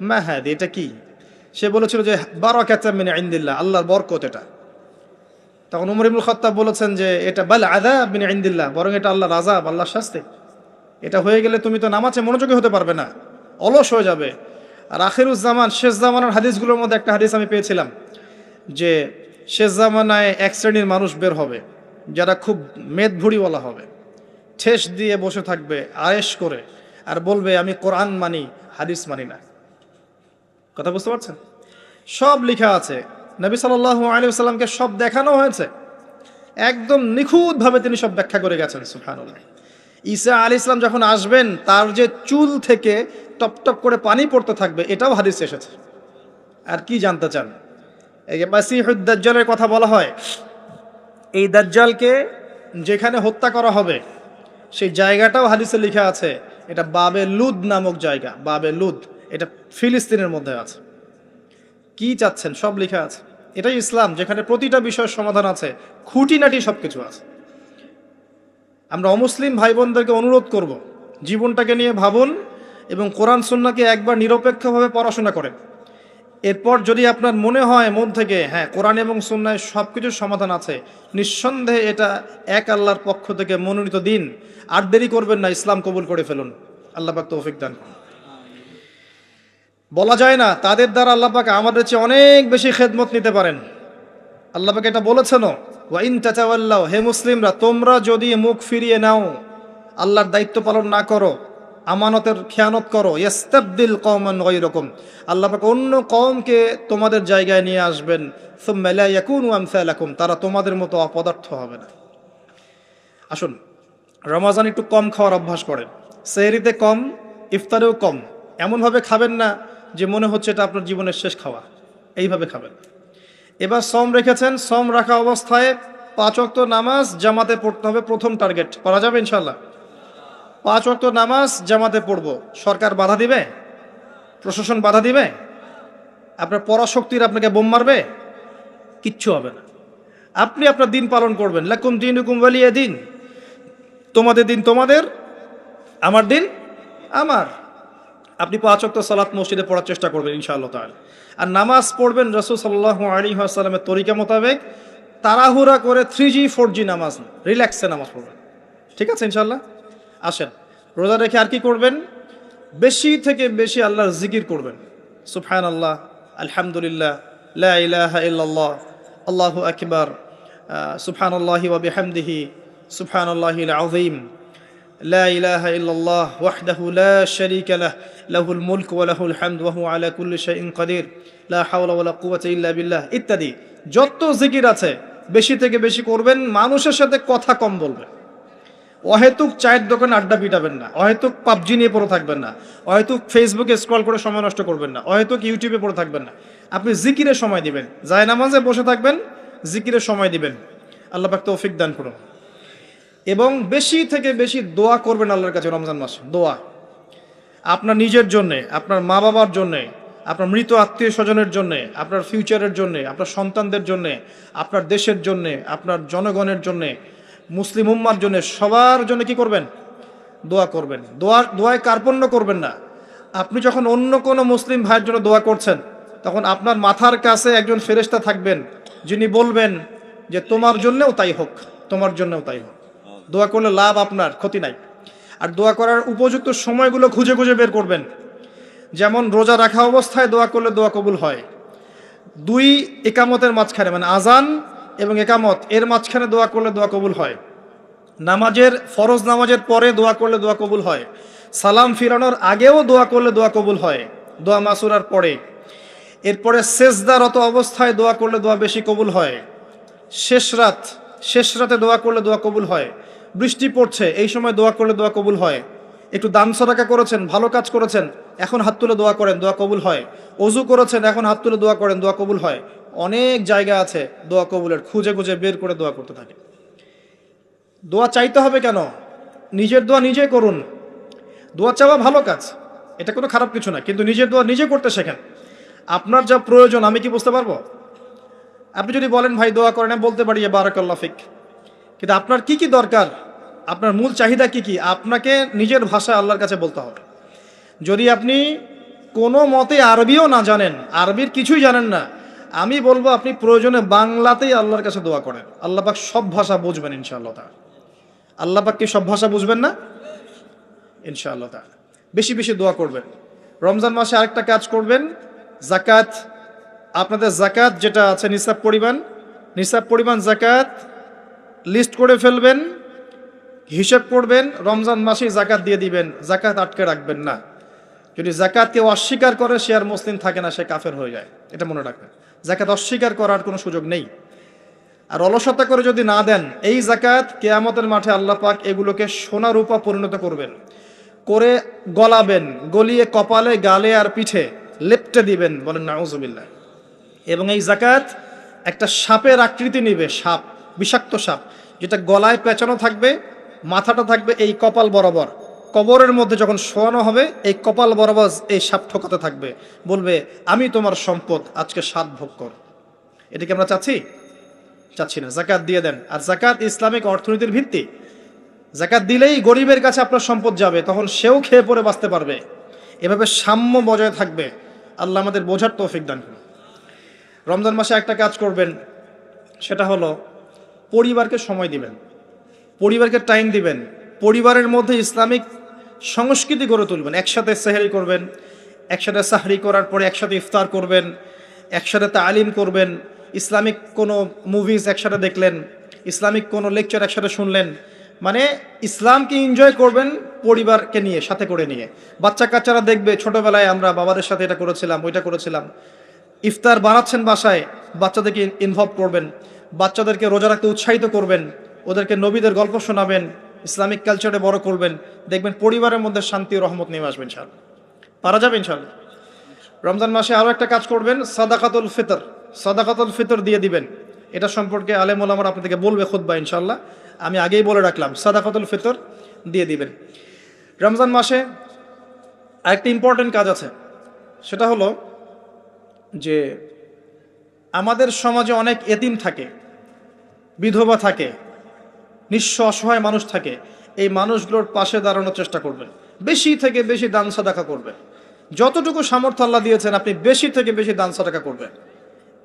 মা হ্যাঁ এটা কি? সে বলেছিল যে বারাকাতুম মিন ইনদিল্লাহ, আল্লাহর বরকত এটা। তখন ওমর ইবনে খাত্তাব বলেছেন যে এটা বাল আযাব মিন ইনদিল্লাহ, বরং এটা আল্লাহর আযাব, আল্লাহর শাস্তি। এটা হয়ে গেলে তুমি তো নামাজে মনোযোগী হতে পারবে না, অলস হয়ে যাবে। আর আখিরুজ জামান, শেষ জামানার হাদিসগুলোর মধ্যে একটা হাদিস আমি পেয়েছিলাম যে শেষ জামানায় 1 শ্রেণীর মানুষ বের হবে, যারা খুব মেদভুড়িওয়ালা হবে, ঠেস দিয়ে বসে থাকবে আয়েশ করে, আর বলবে আমি কোরআন মানি, হাদিস মানি না। কথা বুঝতে পারছেন? সব লেখা আছে, নবী সাল্লাল্লাহু আলাইহি ওয়াসাল্লামকে সব দেখানো হয়েছে, একদম নিখুঁতভাবে তিনি সব ব্যাখ্যা করে গেছেন। সুবহানাল্লাহ। ঈসা আলাইহিস সালাম যখন আসবেন, তার যে চুল থেকে টপ টপ করে পানি পড়তে থাকবে, এটাও হাদিসে এসেছে। আর কি জানতে চান? এই যে মাসিহুদ দাজ্জালের কথা বলা হয়, এই দাজ্জালকে যেখানে হত্যা করা হবে সেই জায়গাটাও হাদিসে লেখা আছে, এটা বাবে লুদ নামক জায়গা। বাবে লুদ, এটা ফিলিস্তিনের মধ্যে আছে। কি চাচ্ছেন? সব লেখা আছে। এটাই ইসলাম, যেখানে প্রতিটা বিষয়ের সমাধান আছে, খুঁটিনাটি সব কিছু আছে। আমরা অমুসলিম ভাই বোনদেরকে অনুরোধ করব, জীবনটাকে নিয়ে ভাবুন এবং কোরআন সুন্নাহকে একবার নিরপেক্ষভাবে পড়াশোনা করেন। এরপর যদি আপনার মনে হয় মন থেকে হ্যাঁ কোরআন এবং সুন্নায় সব কিছুর সমাধান আছে, নিঃসন্দেহে এটা এক আল্লাহর পক্ষ থেকে মনোনীত দিন, আর দেরি করবেন না, ইসলাম কবুল করে ফেলুন। আল্লাহ পাক তৌফিক দান করুন। বলা যায় না তাদের দ্বারা আল্লাহ পাক আমাদের চেয়ে অনেক বেশি খেদমত নিতে পারেন। আল্লাহ পাক এটা বলেছেন, ওয়া ইন তাতাওয়াল্লাও, হে মুসলিমরা তোমরা যদি মুখ ফিরিয়ে নাও, আল্লাহর দায়িত্ব পালন না করো, আমানতের খেয়ানত করো, ইয়াস্তাবদিল কওমান গায়রাকুম, আল্লাহ পাক অন্য কওমকে তোমাদের জায়গায় নিয়ে আসবেন, সুম্মা লা ইয়াকুনু আমসালাকুম, তারা তোমাদের মতো অপদার্থ হবে না। আসুন, রমজান একটু কম খাওয়ার অভ্যাস করেন, সেহরিতে কম, ইফতারেও কম। এমনভাবে খাবেন না যে মনে হচ্ছে এটা আপনার জীবনের শেষ খাওয়া, এইভাবে খাবেন। এবার সম রেখেছেন, সম রাখা অবস্থায় 5 ওয়াক্ত নামাজ জামাতে পড়তে হবে, প্রথম টার্গেট। করা যাবে ইনশাল্লাহ? 5 ওয়াক্ত নামাজ জামাতে পড়বো। সরকার বাধা দিবে? প্রশাসন বাধা দিবে? আপনার পরাশক্তির আপনাকে বোম মারবে? কিচ্ছু হবে না। আপনি আপনার দিন পালন করবেন। লাকুম দীনুকুম ওয়ালিয়া দিন, তোমাদের দিন তোমাদের, আমার দিন আমার। আপনি 5 ওয়াক্ত সালাত মসজিদে পড়ার চেষ্টা করবেন ইনশাআল্লাহ তাআলা। আর নামাজ পড়বেন রাসূল সাল্লাল্লাহু আলাইহি ওয়াসাল্লামের তরিকা মোতাবেক, তাড়াহুড়া করে 3G 4G নামাজ না, রিল্যাক্সে নামাজ পড়বেন। ঠিক আছে ইনশাআল্লাহ? আসেন, রোজা রেখে আর কি করবেন? বেশি থেকে বেশি আল্লাহর জিকির করবেন। সুবহানাল্লাহ, আলহামদুলিল্লাহ, লা ইলাহা ইল্লাল্লাহ, আল্লাহু আকবার, সুবহানাল্লাহি ওয়া বিহামদিহি, সুবহানাল্লাহিল আযীম, লা ইলাহা ইল্লাল্লাহ ওয়াহদাহু লা শারীকা লাহ, লাহুল মুলকু ওয়া লাহুল হামদু ওয়া হুয়া আলা কুল্লি শাইইন কাদির, লা হাওলা ওয়া লা কুওয়াতা ইল্লা বিল্লাহ ইত্যাদি। যত জিকির আছে বেশি থেকে বেশি করবেন। মানুষের সাথে কথা কম বলবেন। অহেতুক চায়ের দোকানে আড্ডা পিটাবেন না, অহেতুক পাবজি নিয়ে পড়ে থাকবেন না, অহেতুক ফেসবুকে স্ক্রল করে সময় নষ্ট করবেন না, অহেতুক ইউটিউবে পড়ে থাকবেন না। আপনি জিকিরে সময় দিবেন, জায়নামাজে বসে থাকবেন, জিকিরে সময় দিবেন। আল্লাহ পাক তৌফিক দান করুন। এবং বেশি থেকে বেশি দোয়া করবেন আল্লাহর কাছে রমজান মাসে। দোয়া আপনার নিজের জন্যে, আপনার মা বাবার জন্যে, আপনার মৃত আত্মীয় স্বজনের জন্যে, আপনার ফিউচারের জন্যে, আপনার সন্তানদের জন্যে, আপনার দেশের জন্যে, আপনার জনগণের জন্যে, মুসলিম উম্মার জন্য, সবার জন্য কি করবেন? দোয়া করবেন। দোয়ায় কার্পণ্য করবেন না। আপনি যখন অন্য কোনো মুসলিম ভাইয়ের জন্য দোয়া করছেন, তখন আপনার মাথার কাছে একজন ফেরেশতা থাকবেন, যিনি বলবেন যে তোমার জন্যও তাই হোক, তোমার জন্যও তাই হোক। দোয়া করলে লাভ আপনার, ক্ষতি নাই। আর দোয়া করার উপযুক্ত সময়গুলো খুঁজে খুঁজে বের করবেন। যেমন রোজা রাখা অবস্থায় দোয়া করলে দোয়া কবুল হয়। 2 একামতের মাঝখানে, মানে আজান এবং একামত এর মাঝখানে দোয়া করলে দোয়া কবুল হয়। নামাজের, ফরজ নামাজের পরে দোয়া করলে দোয়া কবুল হয়। সালাম ফিরানোর আগেও দোয়া করলে দোয়া কবুল হয়, দোয়া মাসুরার পরে। এরপরে সেজদারত অবস্থায় দোয়া করলে দোয়া বেশি কবুল হয়। শেষ রাতে দোয়া করলে দোয়া কবুল হয়। বৃষ্টি পড়ছে, এই সময় দোয়া করলে দোয়া কবুল হয়। একটু দান সদকা করেছেন, ভালো কাজ করেছেন, এখন হাত তুলে দোয়া করেন, দোয়া কবুল হয়। ওযু করেছেন, এখন হাত তুলে দোয়া করেন, দোয়া কবুল হয়। অনেক জায়গা আছে দোয়া কবুলের, খুঁজে খুঁজে বের করে দোয়া করতে থাকে। দোয়া চাইতে হবে কেন? নিজের দোয়া নিজে করুন। দোয়া চাওয়া ভালো কাজ, এটা কোনো খারাপ কিছু না, কিন্তু নিজের দোয়া নিজে করতে শেখেন। আপনার যা প্রয়োজন আমি কি বুঝতে পারবো? আপনি যদি বলেন ভাই দোয়া করেন, আমি বলতে পারি বারাকাল্লাহ ফিক, কিন্তু আপনার কি কি দরকার, আপনার মূল চাহিদা কি কি, আপনাকে নিজের ভাষায় আল্লাহর কাছে বলতে হবে। যদি আপনি কোনো মতে আরবিও না জানেন, আরবির কিছুই জানেন না, আমি বলবো আপনি প্রয়োজনে বাংলাতেই আল্লাহর কাছে দোয়া করেন। আল্লাহ পাক সব ভাষা বুঝবেন ইনশাআল্লাহ তাআলা। আল্লাহ পাক কি সব ভাষা বুঝবেন না? ইনশাআল্লাহ তাআলা। বেশি বেশি দোয়া করবেন। রমজান মাসে আরেকটা কাজ করবেন, যাকাত। আপনাদের যাকাত যেটা আছে নিসাব পরিমাণ যাকাত লিস্ট করে ফেলবেন, হিসাব করবেন, রমজান মাসেই যাকাত দিয়ে দিবেন। যাকাত আটকে রাখবেন না। যদি যাকাত কেউ অস্বীকার করে, সে আর মুসলিম থাকে না, সে কাফের হয়ে যায়। এটা মনে রাখবেন। যাকাত অস্বীকার করার কোনো সুযোগ নেই। আর অলসতা করে যদি না দেন, এই যাকাত কিয়ামতের মাঠে আল্লাহ পাক এগুলোকে সোনা রূপা পরিণত করবেন, করে গলাবেন, গলিয়ে কপালে, গালে আর পিঠে লেপটে দিবেন। বলেন নাউজুবিল্লাহ। এবং এই যাকাত একটা সাপের আকৃতি নিবে, সাপ, বিষাক্ত সাপ, যেটা গলায় পেঁচানো থাকবে, মাথাটা থাকবে এই কপাল বরাবর। কবরের মধ্যে যখন শোয়ানো হবে, এই কপাল বরাবর এই সাপ ঠোকাতে থাকবে, বলবে আমি তোমার সম্পদ, আজকে স্বাদ ভোগ কর। এটাকে আমরা চাচ্ছি না। যাকাত দিয়ে দেন। আর যাকাত ইসলামিক অর্থনীতির ভিত্তি। যাকাত দিলেই গরিবের কাছে আপনার সম্পদ যাবে, তখন সেও খেয়ে পরে বাঁচতে পারবে। এভাবে সাম্য বজায় থাকবে। আল্লাহ আমাদের বোঝার তৌফিক দান করুন। রমজান মাসে একটা কাজ করবেন, সেটা হলো পরিবারকে সময় দিবেন, পরিবারকে টাইম দিবেন, পরিবারের মধ্যে ইসলামিক সংস্কৃতি গড়ে তুলবেন। একসাথে সেহরি করবেন, একসাথে সাহরি করার পরে একসাথে ইফতার করবেন, একসাথে তালিম করবেন, ইসলামিক কোনো মুভিজ একসাথে দেখলেন, ইসলামিক কোনো লেকচার একসাথে শুনলেন। মানে ইসলামকে এনজয় করবেন পরিবারকে নিয়ে, সাথে করে নিয়ে। বাচ্চা কাচ্চারা দেখবে ছোটবেলায় আমরা বাবাদের সাথে এটা করেছিলাম, ওইটা করেছিলাম। ইফতার বানাচ্ছেন বাসায়, বাচ্চাদেরকে ইনভলভ করবেন, বাচ্চাদেরকে রোজা রাখতে উৎসাহিত করবেন, ওদেরকে নবীদের গল্প শোনাবেন, ইসলামিক কালচারে বড় করবেন। দেখবেন পরিবারের মধ্যে শান্তি ও রহমত নেমে আসবে ইনশাআল্লাহ। পারা যাবে ইনশাআল্লাহ। রমজান মাসে আরও একটা কাজ করবেন, সাদাকাতুল ফিতর। সাদাকাতুল ফিতর দিয়ে দিবেন। এটা সম্পর্কে আলেম ওলামারা আপনাদেরকে বলবে খুতবা ইনশাআল্লাহ, আমি আগেই বলে রাখলাম। সাদাকাতুল ফিতর দিয়ে দিবেন। রমজান মাসে আরেকটা ইম্পর্টেন্ট কাজ আছে, সেটা হলো যে আমাদের সমাজে অনেক এতিম থাকে, বিধবা থাকে, নিঃস্ব অসহায় মানুষ থাকে। এই মানুষগুলোর পাশে দাঁড়ানোর চেষ্টা করবেন, বেশি থেকে বেশি দান সাদাকা করবেন। যতটুকু সামর্থ্য আল্লাহ দিয়েছেন আপনি বেশি থেকে বেশি দান সাদাকা করবেন।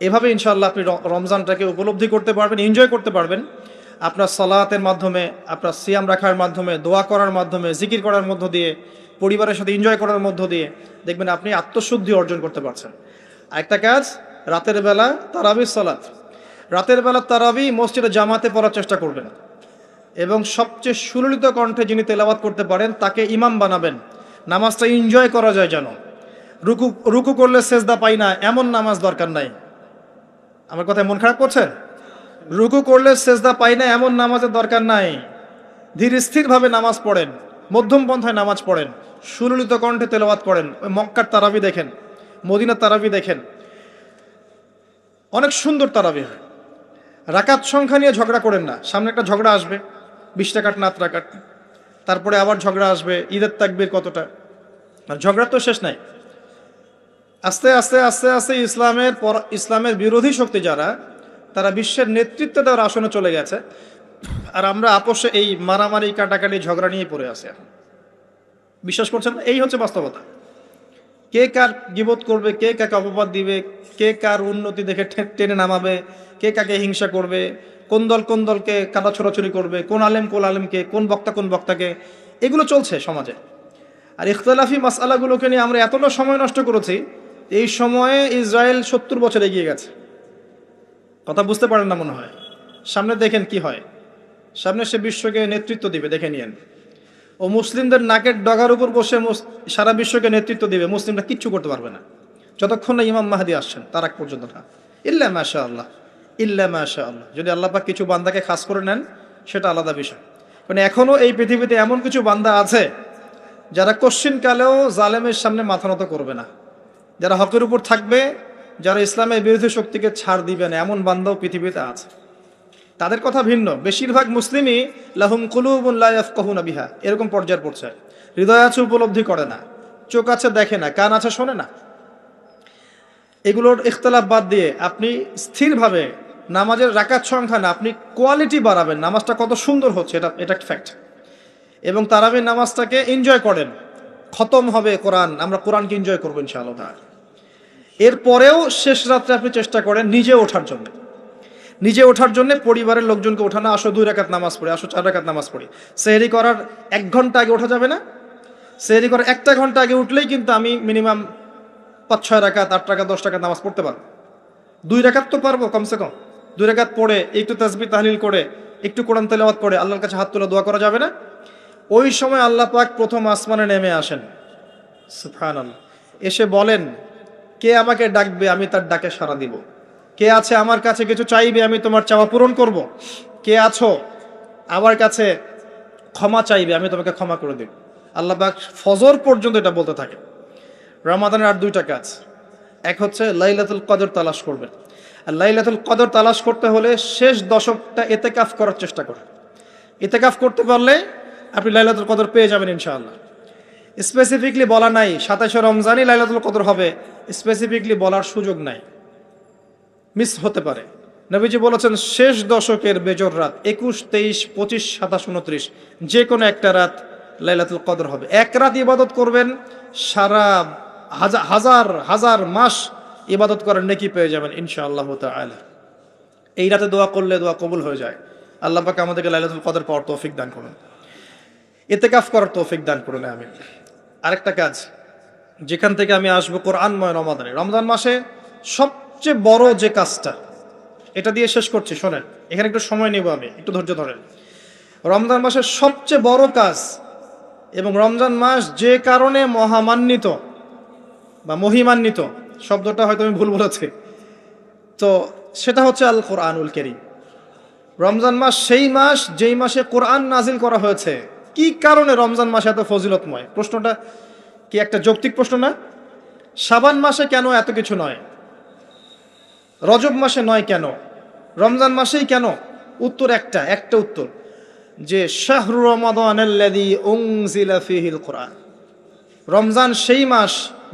এভাবে ইনশাআল্লাহ আপনি রমজানটাকে উপলব্ধি করতে পারবেন, এনজয় করতে পারবেন। আপনার সালাতের মাধ্যমে, আপনার সিয়াম রাখার মাধ্যমে, দোয়া করার মাধ্যমে, জিকির করার মধ্য দিয়ে, পরিবারের সাথে এনজয় করার মধ্য দিয়ে দেখবেন আপনি আত্মশুদ্ধি অর্জন করতে পারছেন। আরেকটা কাজ, রাতের বেলা তারাবি সালাত। রাতের বেলা তারাবি মসজিদে জামাতে পড়ার চেষ্টা করবেন, এবং সবচেয়ে সুললিত কণ্ঠে যিনি তেলাওয়াত করতে পারেন তাকে ইমাম বানাবেন। নামাজটা এনজয় করা যায় যেন। রুকু করলে সেজদা পাই না এমন নামাজ দরকার নাই। আমার কথায় মন খারাপ করছেন? রুকু করলে সেজদা পাই না এমন নামাজের দরকার নাই। ধীর স্থিরভাবে নামাজ পড়েন, মধ্যম পন্থায় নামাজ পড়েন, সুললিত কণ্ঠে তেলাওয়াত করেন। ওই মক্কার তারাবি দেখেন, মদিনার তারাবি দেখেন, অনেক সুন্দর তারাবি হয়। রাকাত সংখ্যা নিয়ে ঝগড়া করেন না। সামনে একটা ঝগড়া আসবে, 20 রাকাত না 8 রাকাত, তারপরে আবার ঝগড়া আসবে ঈদের তাকবীর কতটা। ঝগড়া তো শেষ নাই। আস্তে আস্তে আস্তে আস্তে ইসলামের বিরোধী শক্তি যারা, তারা বিশ্বের নেতৃত্ব দেওয়ার আসনে চলে গেছে, আর আমরা আপোষে এই মারামারি কাটাকাটি ঝগড়া নিয়ে পড়ে আছি এখন। বিশ্বাস করছেন? এই হচ্ছে বাস্তবতা। কে কার গীবত করবে, কে কাকে অপবাদ দিবে, কে কার উন্নতি দেখে টেনে নামাবে, কে কাকে হিংসা করবে, কোন দলকে কাদা ছোড়াছুরি করবে, কোন আলেমকে, কোন বক্তাকে, এগুলো চলছে সমাজে। আর ইখতিলাফি মাসআলাগুলোকে নিয়ে আমরা এতটা সময় নষ্ট করেছি, এই সময়ে ইসরায়েল 70 বছর এগিয়ে গেছে। কথা বুঝতে পারেন না মনে হয়। সামনে দেখেন কি হয়। সামনে সে বিশ্বকে নেতৃত্ব দিবে, দেখে নিয়েন। ও মুসলিমদের নাকের ডগার উপর বসে সারা বিশ্বকে নেতৃত্ব দিবে। মুসলিমরা কিচ্ছু করতে পারবে না যতক্ষণ না ইমাম মাহদি আসছেন, তার আগ পর্যন্ত না। ইল্লা মাশাআল্লাহ, ইল্লা মাশাআল্লাহ। যদি আল্লাহ পাক কিছু বান্দাকে খাস করে নেন সেটা আলাদা বিষয়। মানে এখনো এই পৃথিবীতে এমন কিছু বান্দা আছে যারা কশ্চিনকালেও জালেমের সামনে মাথা নত করবে না, যারা হকের উপর থাকবে, যারা ইসলামের বিরোধী শক্তিকে ছাড় দিবে না, এমন বান্দাও পৃথিবীতে আছে। তাদের কথা ভিন্ন। বেশিরভাগ মুসলিমই লাহুম কুলুবুন লা ইয়াফকাহুনা বিহা, এরকম পর্যায়ে পড়ছে। হৃদয় আছে উপলব্ধি করে না, চোখ আছে দেখে না, কান আছে শোনে না। এগুলোর ইখতিলাফ বাদ দিয়ে আপনি স্থিরভাবে নামাজের রাকাত সংখ্যা না, আপনি কোয়ালিটি বাড়াবেন। নামাজটা কত সুন্দর হচ্ছে এটা ফ্যাক্ট। এবং তারাবির নামাজটাকে এনজয় করেন। খতম হবে কোরআন, আমরা কোরআনকে এনজয় করবো ইনশাআল্লাহ। এরপরেও শেষ রাত্রে আপনি চেষ্টা করেন নিজে ওঠার জন্য, পরিবারের লোকজনকে ওঠানো। আসো 2 রাকাত নামাজ পড়ি, আসো 4 রাকাত নামাজ পড়ি। সেহরি করার 1 ঘন্টা আগে ওঠা যাবে না। সেহরি করার 1টা ঘন্টা আগে উঠলেই কিন্তু আমি মিনিমাম 5-6 রাকাত, 8 রাকাত, 10 রাকাত নামাজ পড়তে পারবো। 2 রাকাত তো পারবো কমসে কম। 2 রাকাত পড়ে একটু তাসবিহ তাহলিল করে, একটু কোরআন তেলাওয়াত করে আল্লাহর কাছে হাত তুলে দোয়া করা যাবে না? ওই সময় আল্লাহ পাক প্রথম আসমানে নেমে আসেন, সুবহানাল্লাহ। এসে বলেন, কে আমাকে ডাকবে, আমি তার ডাকে সাড়া দিব। কে আছে আমার কাছে কিছু চাইবে, আমি তোমার চাওয়া পূরণ করব। কে আছো আমার কাছে ক্ষমা চাইবে, আমি তোমাকে ক্ষমা করে দেব। আল্লাহ পাক ফজর পর্যন্ত এটা বলতে থাকে। রমাদানের আর 2টা কাজ। এক হচ্ছে লাইলাতুল কদর তালাশ করবেন। আর লাইলাতুল কদর তালাশ করতে হলে শেষ দশকটা ইতিকাফ করার চেষ্টা করেন। ইতিকাফ করতে পারলে আপনি লাইলাতুল কদর পেয়ে যাবেন ইনশাআল্লাহ। স্পেসিফিকলি বলা নাই 27শে রমজানই লাইলাতুল কদর হবে, স্পেসিফিকলি বলার সুযোগ নাই, মিস হতে পারে। নবীজি বলেছেন শেষ দশকের বেজর রাত 21, 23, 25, 27, 29 যে কোনো একটা রাত লাইলাতুল কদর হবে। এক রাত ইবাদত করবেন, সারা হাজার হাজার মাস ইবাদত করার নেকি পেয়ে যাবেন ইনশাআল্লাহ তাআলা। এই রাতে দোয়া করলে দোয়া কবুল হয়ে যায়। আল্লাহ পাক আমাদেরকে লাইলাতুল কদর পাওয়ার তৌফিক দান করুন, ইতিকাফ করার তৌফিক দান করুন, আমিন। আরেকটা কাজ যেখান থেকে আমি আসবো, কোরআনময় রমাদানে, রমজান মাসে সবচেয়ে বড় যে কাজটা, এটা দিয়ে শেষ করছি, শোনেন, এখানে একটু সময় নেব, আমি একটু ধৈর্য ধরেন। রমজান মাসের সবচেয়ে বড় কাজ এবং রমজান মাস যে কারণে মহামান্বিত বা মহিমান্বিত, শব্দটা হয়তো আমি ভুল বলেছি, তো সেটা হচ্ছে আল কোরআনুল কারীম। রমজান মাস সেই মাস যেই মাসে কোরআন নাজিল করা হয়েছে। কি কারণে রমজান মাসে এত ফজিলতময়? প্রশ্নটা কি একটা যৌক্তিক প্রশ্ন না? শাবান মাসে কেন এত কিছু নয়? রজব মাসে নয় কেন? রমজান মাসেই কেন? উত্তর একটা উত্তর, যে শাহরু রমাদানাল্লাযী উনজিলা ফীহিল কোরআন। রমজান সেই মাস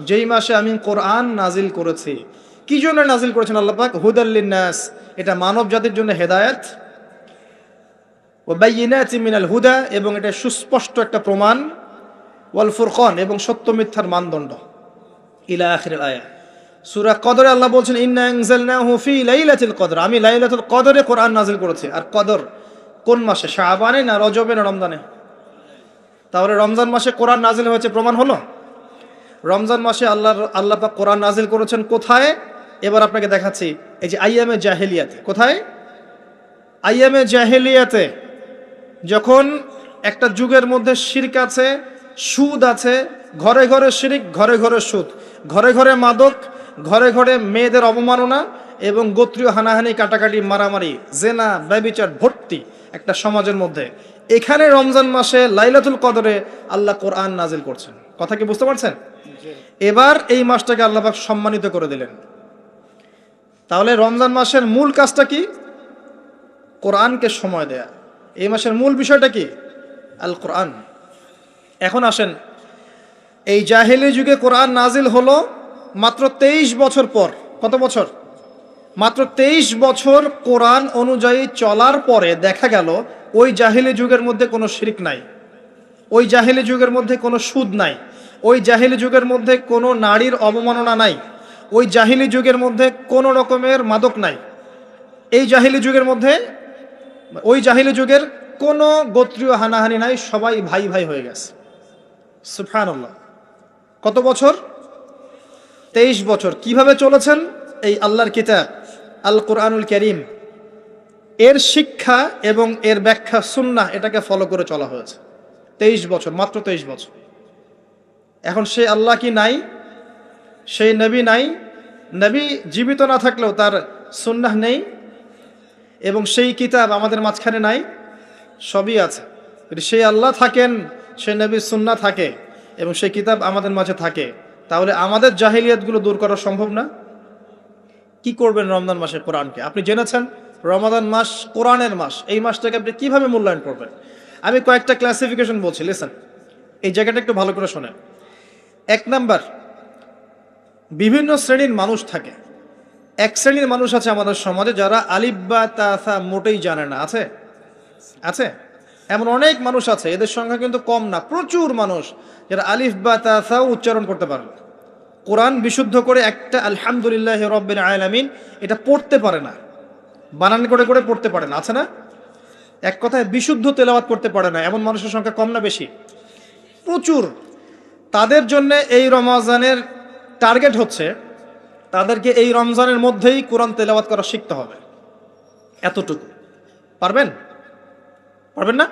যেই মাসে আমি কোরআন নাজিল করেছি। কি জন্য নাজিল করেছেন আল্লাহ পাক? হুদাল লিন্নাস, এটা মানব জাতির জন্য হেদায়েত, ওয়া বাইয়িনাতিন মিনাল হুদা, এবং এটা সুস্পষ্ট একটা প্রমাণ, ওয়াল ফুরকান, এবং সত্য মিথ্যার মানদণ্ড, ইলা আখিরিল আয়া। সূরা কদরে আল্লাহ বলছেন ইন্না আনজালনাহু ফি লাইলাতুল কদর, আমি লাইলাতুল কদরে কোরআন নাজিল করেছি। আর কদর কোন মাসে? শাবানে না রজবে না রমজানে? তাহলে রমজান মাসে কোরআন নাজিল হয়েছে, প্রমাণ হলো। রমজান মাসে আল্লাহ পাক কোরআন নাজিল করেছেন কোথায়? এবার আপনাকে দেখাচ্ছি। এই যে আইয়ামে জাহেলিয়াতে। কোথায়? আইয়ামে জাহেলিয়াতে, যখন একটা যুগের মধ্যে শিরক আছে, সুদ আছে, ঘরে ঘরে শিরক, ঘরে ঘরে সুদ, ঘরে ঘরে মাদক, ঘরে ঘরে মেয়েদের অবমাননা এবং গোত্রীয় হানাহানি, কাটাকাটি, মারামারি, জেনা, ব্যভিচার ভর্তি একটা সমাজের মধ্যে, এখানে রমজান মাসে লাইলাতুল কদরে আল্লাহ কোরআন নাজিল করছেন। কথা কি বুঝতে পারছেন? এবার এই মাসটাকে আল্লাহ পাক সম্মানিত করে দিলেন। তাহলে রমজান মাসের মূল কাজটা কি? কোরআনকে সময় দেয়া। এই মাসের মূল বিষয়টা কি? আল কোরআন। এখন আসেন, এই জাহেলি যুগে কোরআন নাজিল হলো মাত্র 23 বছর পর। কত বছর? মাত্র 23 বছর কোরআন অনুযায়ী চলার পরে দেখা গেল ওই জাহেলি যুগের মধ্যে কোনো শিরক নাই, ওই জাহেলি যুগের মধ্যে কোনো সুদ নাই, ওই জাহেলি যুগের মধ্যে কোনো নারীর অবমাননা নাই, ওই জাহেলি যুগের মধ্যে কোনো রকমের মাদক নাই, এই জাহেলি যুগের মধ্যে, ওই জাহেলি যুগের কোনো গোত্রীয় হানাহানি নাই, সবাই ভাই ভাই হয়ে গেছে। সুবহানাল্লাহ। কত বছর? 23 বছর। কিভাবে চলেছেন? এই আল্লাহর কিতাব আল কোরআনুল কারীম, এর শিক্ষা এবং এর ব্যাখ্যা সুন্নাহ, এটাকে ফলো করে চলা হয়েছে 23 বছর, মাত্র 23 বছর। এখন সেই আল্লাহ কি নাই? সেই নবী নাই? নবী জীবিত না থাকলেও তার সুন্নাহ নেই, এবং সেই কিতাব আমাদের মাঝখানে নাই? সবই আছে। যদি সেই আল্লাহ থাকেন, সেই নবীর সুন্নাহ থাকে এবং সেই কিতাব আমাদের মাঝে থাকে, তাহলে আমাদের জাহিলিয়াতগুলো দূর করা সম্ভব না? কি করবেন রমজান মাসে কোরআনকে? আপনি জেনেছেন রমাদান মাস কোরআনের মাস, এই মাসটাকে আপনি কিভাবে মূল্যায়ন করবেন? আমি কয়েকটা ক্লাসিফিকেশন বলছি, লিসেন, এই জায়গাটা একটু ভালো করে শোনেন। 1 নাম্বার, বিভিন্ন শ্রেণীর মানুষ থাকে। এক শ্রেণীর মানুষ আছে আমাদের সমাজে যারা আলিফ বা তা মোটেই জানে না। আছে? আছে? এমন অনেক মানুষ আছে, এদের সংখ্যা কিন্তু কম না, প্রচুর মানুষ যারা আলিফ বা তা উচ্চারণ করতে পারে না। কোরআন বিশুদ্ধ করে একটা আলহামদুলিল্লাহি রাব্বিল আলামিন এটা পড়তে পারে না, বানান করে করে পড়তে পারে না। আছে না? এক কথায় বিশুদ্ধ তেলাওয়াত করতে পারে না, এমন মানুষের সংখ্যা কম না বেশি? প্রচুর। তাদের জন্য এই রমজানের টার্গেট হচ্ছে তাদেরকে এই রমজানের মধ্যেই কোরআন তেলাওয়াত করা শিখতে হবে। এতটুকু পারবেন? পারবেন না?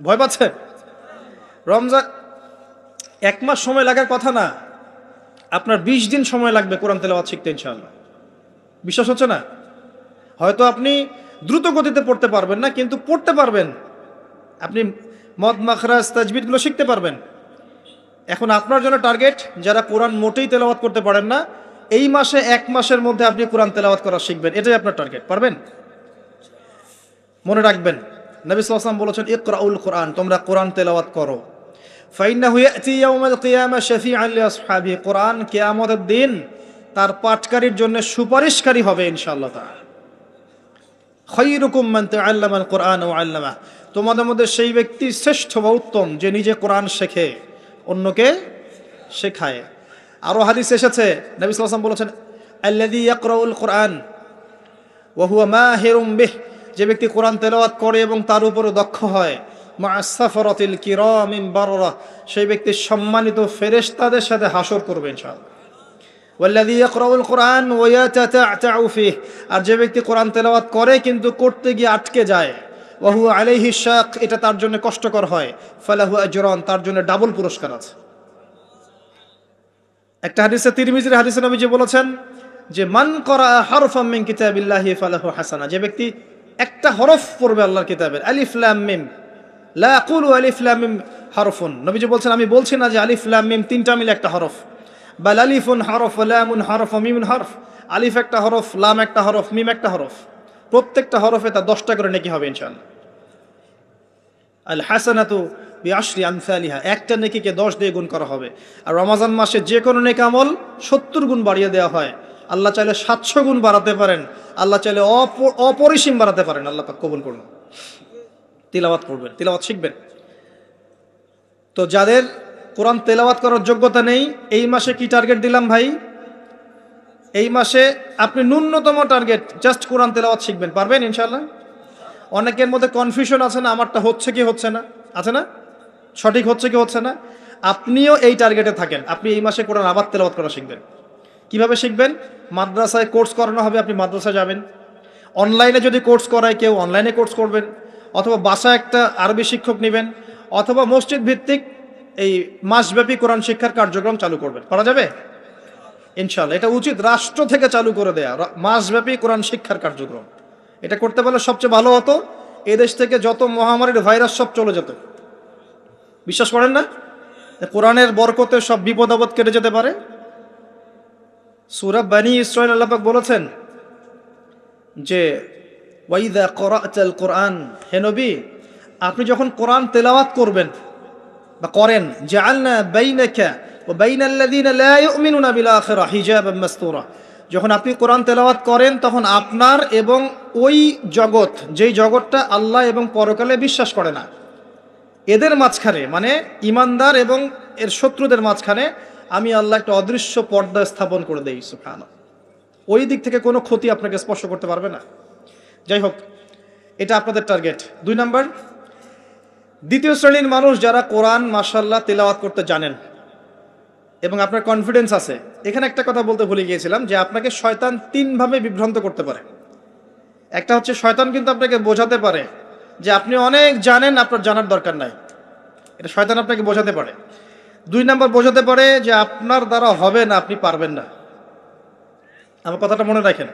ভয় পাচ্ছে? রমজান 1 মাস সময় লাগার কথা না, আপনার 20 দিন সময় লাগবে কোরআন তেলাওয়াত শিখতে ইনশাআল্লাহ। বিশ্বাস হচ্ছে না? হয়তো আপনি দ্রুত গতিতে পড়তে পারবেন না, কিন্তু পড়তে পারবেন। আপনি মদ, মাখরাজ, তাজবিদগুলো শিখতে পারবেন। এখন আপনার জন্য টার্গেট যারা কোরআন মোটেই তেলাওয়াত করতে পারেন না, এই মাসে 1 মাসের মধ্যে আপনি কোরআন তেলাওয়াত করা শিখবেন, এটাই আপনার টার্গেট। পারবেন? মনে রাখবেন, নবী সাল্লাল্লাহু আলাইহি ওয়াসাল্লাম বলেছেন ইকরাউল কোরআন, তোমরা কোরআন তেলাওয়াত করো। ফাইন্নাহু ইয়াতি ইয়াউমাল কিয়ামা শাফিআন লিআসহাবিহি, কোরআন কিয়ামতের দিন তার পাঠকারীর জন্য সুপারিশকারী হবে ইনশাআল্লাহ তাআলা। খায়রুকুম মান তাআল্লামাল কোরআন ওয়া আল্লামা, তোমাদের মধ্যে সেই ব্যক্তি শ্রেষ্ঠ বা উত্তম যে নিজে কোরআন শেখে, অন্যকে শেখায়। আরো হাদিস এসেছে, নবী সাল্লাল্লাহু আলাইহি ওয়াসাল্লাম বলেছেন, আল্লাযী ইয়াকরাউল কুরআন ওয়া হুয়া মাহিরুম বিহ, যে ব্যক্তি কোরআন তেলাওয়াত করে এবং তার উপরে দক্ষ হয়, মা'আস সাফরাতিল কিরামিন বাররা, সেই ব্যক্তি সম্মানিত ফেরেশতাদের সাথে হাসর করবে ইনশাআল্লাহ। ওয়াল্লাযী ইয়াকরাউল কুরআন ওয়া ইয়াতাতা'তাউ ফিহি, আর যে ব্যক্তি কোরআন তেলাওয়াত করে কিন্তু করতে গিয়ে আটকে যায়, ওয়া হুয়া আলাইহি শাক, এটা তার জন্য কষ্টকর হয়, ফালাহু আজরান, তার জন্য ডাবল পুরস্কার আছে। একটা হাদিসে, তিরমিজির হাদিসে নবীজি বলেছেন যে মান করা হারফাম মিন কিতাবিল্লাহি ফালাহু হাসানা, যে ব্যক্তি একটা হরফ পড়বে আল্লাহর কিতাবের, আলিফ লাম মিম, লা আকুলু আলিফ লাম মিম হারফুন, নবীজি বলছেন আমি বলছি না যে আলিফ লাম মিম তিনটা মিলে একটা হরফ, বাল আলিফুন হরফ, লামুন হরফ, মিমুন হরফ, আলিফ একটা হরফ, লাম একটা হরফ, মিম একটা হরফ, প্রত্যেকটা হরফে তার 10টা করে নেকি হবে ইনশাআল্লাহ। আল হাসানাতু বিআশরি আমসালিহা, একটা নেকিকে 10 দিয়ে গুণ করা হবে। আর রমজান মাসে যে কোনো নেক আমল 70 গুণ বাড়িয়ে দেওয়া হয়। আল্লাহ চাইলে 700 গুণ বাড়াতে পারেন, আল্লাহ চাইলে অপরিসীম বাড়াতে পারেন। আল্লাহ পাক কবুল করুন। তিলাওয়াত করবেন, তিলাওয়াত শিখবেন। তো যাদের কোরআন তেলাওয়াত করার যোগ্যতা নেই, এই মাসে কি টার্গেট দিলাম ভাই? এই মাসে আপনি ন্যূনতম টার্গেট জাস্ট কোরআন তেলাওয়াত শিখবেন, পারবেন ইনশাআল্লাহ? অনেকের মধ্যে কনফিউশন আছে না, আমারটা হচ্ছে কি হচ্ছে না, আছে না, সঠিক হচ্ছে কি হচ্ছে না। আপনিও এই টার্গেটে থাকেন, আপনি এই মাসে কোরআন আবার তেলাওয়াত করা শিখবেন। কিভাবে শিখবেন? মাদ্রাসায় কোর্স করানো হবে, আপনি মাদ্রাসায় যাবেন। অনলাইনে যদি কোর্স করায় কেউ, অনলাইনে কোর্স করবেন, অথবা বাসায় একটা আরবি শিক্ষক নেবেন, অথবা মসজিদ ভিত্তিক এই মাসব্যাপী কোরআন শিক্ষার কার্যক্রম চালু করবেন। করা যাবে ইনশাআল্লাহ। এটা উচিত রাষ্ট্র থেকে চালু করে দেয়া মাসব্যাপী কোরআন শিক্ষার কার্যক্রম। এটা করতে পারলে সবচেয়ে ভালো হতো, এদেশ থেকে যত মহামারীর ভাইরাস সব চলে যেত। বিশ্বাস করেন না? কোরআনের বরকতে সব বিপদ আপদ কেটে যেতে পারে। সূরা বনী ইসরাঈল আল্লাহ পাক বলেছেন যে ওয়াইদা ক্বরা'তাল কুরআন, হে নবী আপনি যখন কোরআন তেলাওয়াত করবেন বা করেন, জাআলনা বাইনাকা ওয়া বাইনাল্লাযীনা লা ইউমিনুনা বিল আখিরাহ হিজাবাম মাসতুরা, যখন আপনি কোরআন তেলাওয়াত করেন তখন আপনার এবং ওই জগৎ, যেই জগৎটা আল্লাহ এবং পরকালে বিশ্বাস করে না, এদের মাঝখানে, মানে ইমানদার এবং এর শত্রুদের মাঝখানে আমি আল্লাহ একটা অদৃশ্য পর্দা স্থাপন করে দেই। সুবহানাল্লাহ। ওই দিক থেকে কোনো ক্ষতি আপনাকে স্পর্শ করতে পারবে না। যাই হোক, এটা আপনাদের টার্গেট। 2 নাম্বার, দ্বিতীয় শ্রেণীর মানুষ যারা কোরআন মাশাআল্লাহ তেলাওয়াত করতে জানেন এবং আপনার কনফিডেন্স আছে। এখানে একটা কথা বলতে ভুলে গিয়েছিলাম যে আপনাকে শয়তান 3 ভাবে বিভ্রান্ত করতে পারে। একটা হচ্ছে শয়তান কিন্তু আপনাকে বোঝাতে পারে যে আপনি অনেক জানেন, আপনার জানার দরকার নাই। এটা শয়তান আপনাকে বোঝাতে পারে। 2 নাম্বার বোঝাতে পারে যে আপনার দ্বারা হবে না, আপনি পারবেন না। আমার কথাটা মনে রাখেন।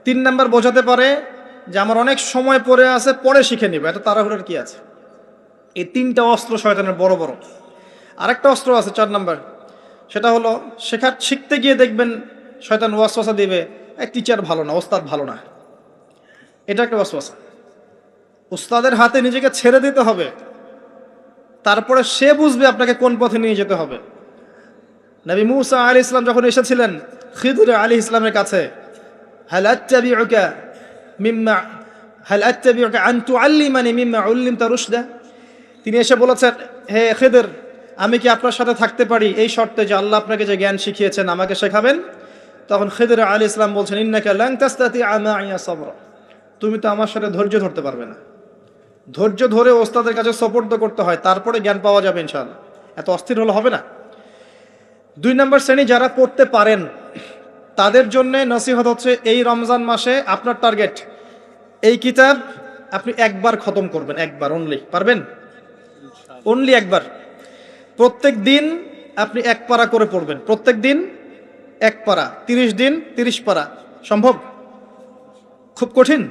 3 নাম্বার বোঝাতে পারে যে আমার অনেক সময় পড়ে আছে, পরে শিখে নিব, এত তাড়াহুড়োর কি আছে। এই 3টা অস্ত্র শয়তানের বড় বড়। আরেকটা অস্ত্র আছে 4 নাম্বার, সেটা হলো শিখতে গিয়ে দেখবেন শয়তান ওয়াসওয়াসা দিবে, এই টিচার ভালো না, ওস্তাদ ভালো না। এটা একটা ওয়াসওয়াসা। উস্তাদের হাতে নিজেকে ছেড়ে দিতে হবে, তারপরে সে বুঝবে আপনাকে কোন পথে নিয়ে যেতে হবে। নবী মূসা আলাইহিস সালাম যখন এসেছিলেন খিদর আলাইহিস সালামের কাছে, হাল আত্তাবিউকা আন তুআল্লিমানি মিম্মা উল্লিমতা রুশদা, তিনি এসে বলেছেন, হে খিদর আমি কি আপনার সাথে থাকতে পারি এই শর্তে যে আল্লাহ আপনাকে যে জ্ঞান শিখিয়েছেন আমাকে শেখাবেন? তখন খিদর আলাইহিস সালাম বলছেন, ইন্নাকা লান তাস্তাতিআ মা'ইয়া সাবরা, তুমি তো আমার সাথে ধৈর্য ধরতে পারবে না। ধৈর্য ধরে ওস্তাদের কাছে সুপর্দ করতে হয়, তারপরে জ্ঞান পাওয়া যাবে ইনশাআল্লাহ। এত অস্থির হলে হবে না। 2 নম্বর শ্রেণী যারা পড়তে পারেন তাদের জন্য নসিহত হচ্ছে, এই রমজান মাসে আপনার টার্গেট এই কিতাব আপনি একবার খতম করবেন, একবার অনলি। পারবেন? অনলি একবার। প্রত্যেক দিন আপনি 1 পারা করে পড়বেন, প্রত্যেক দিন 1 পারা, 30 দিন 30 পারা। সম্ভব? খুব কঠিন?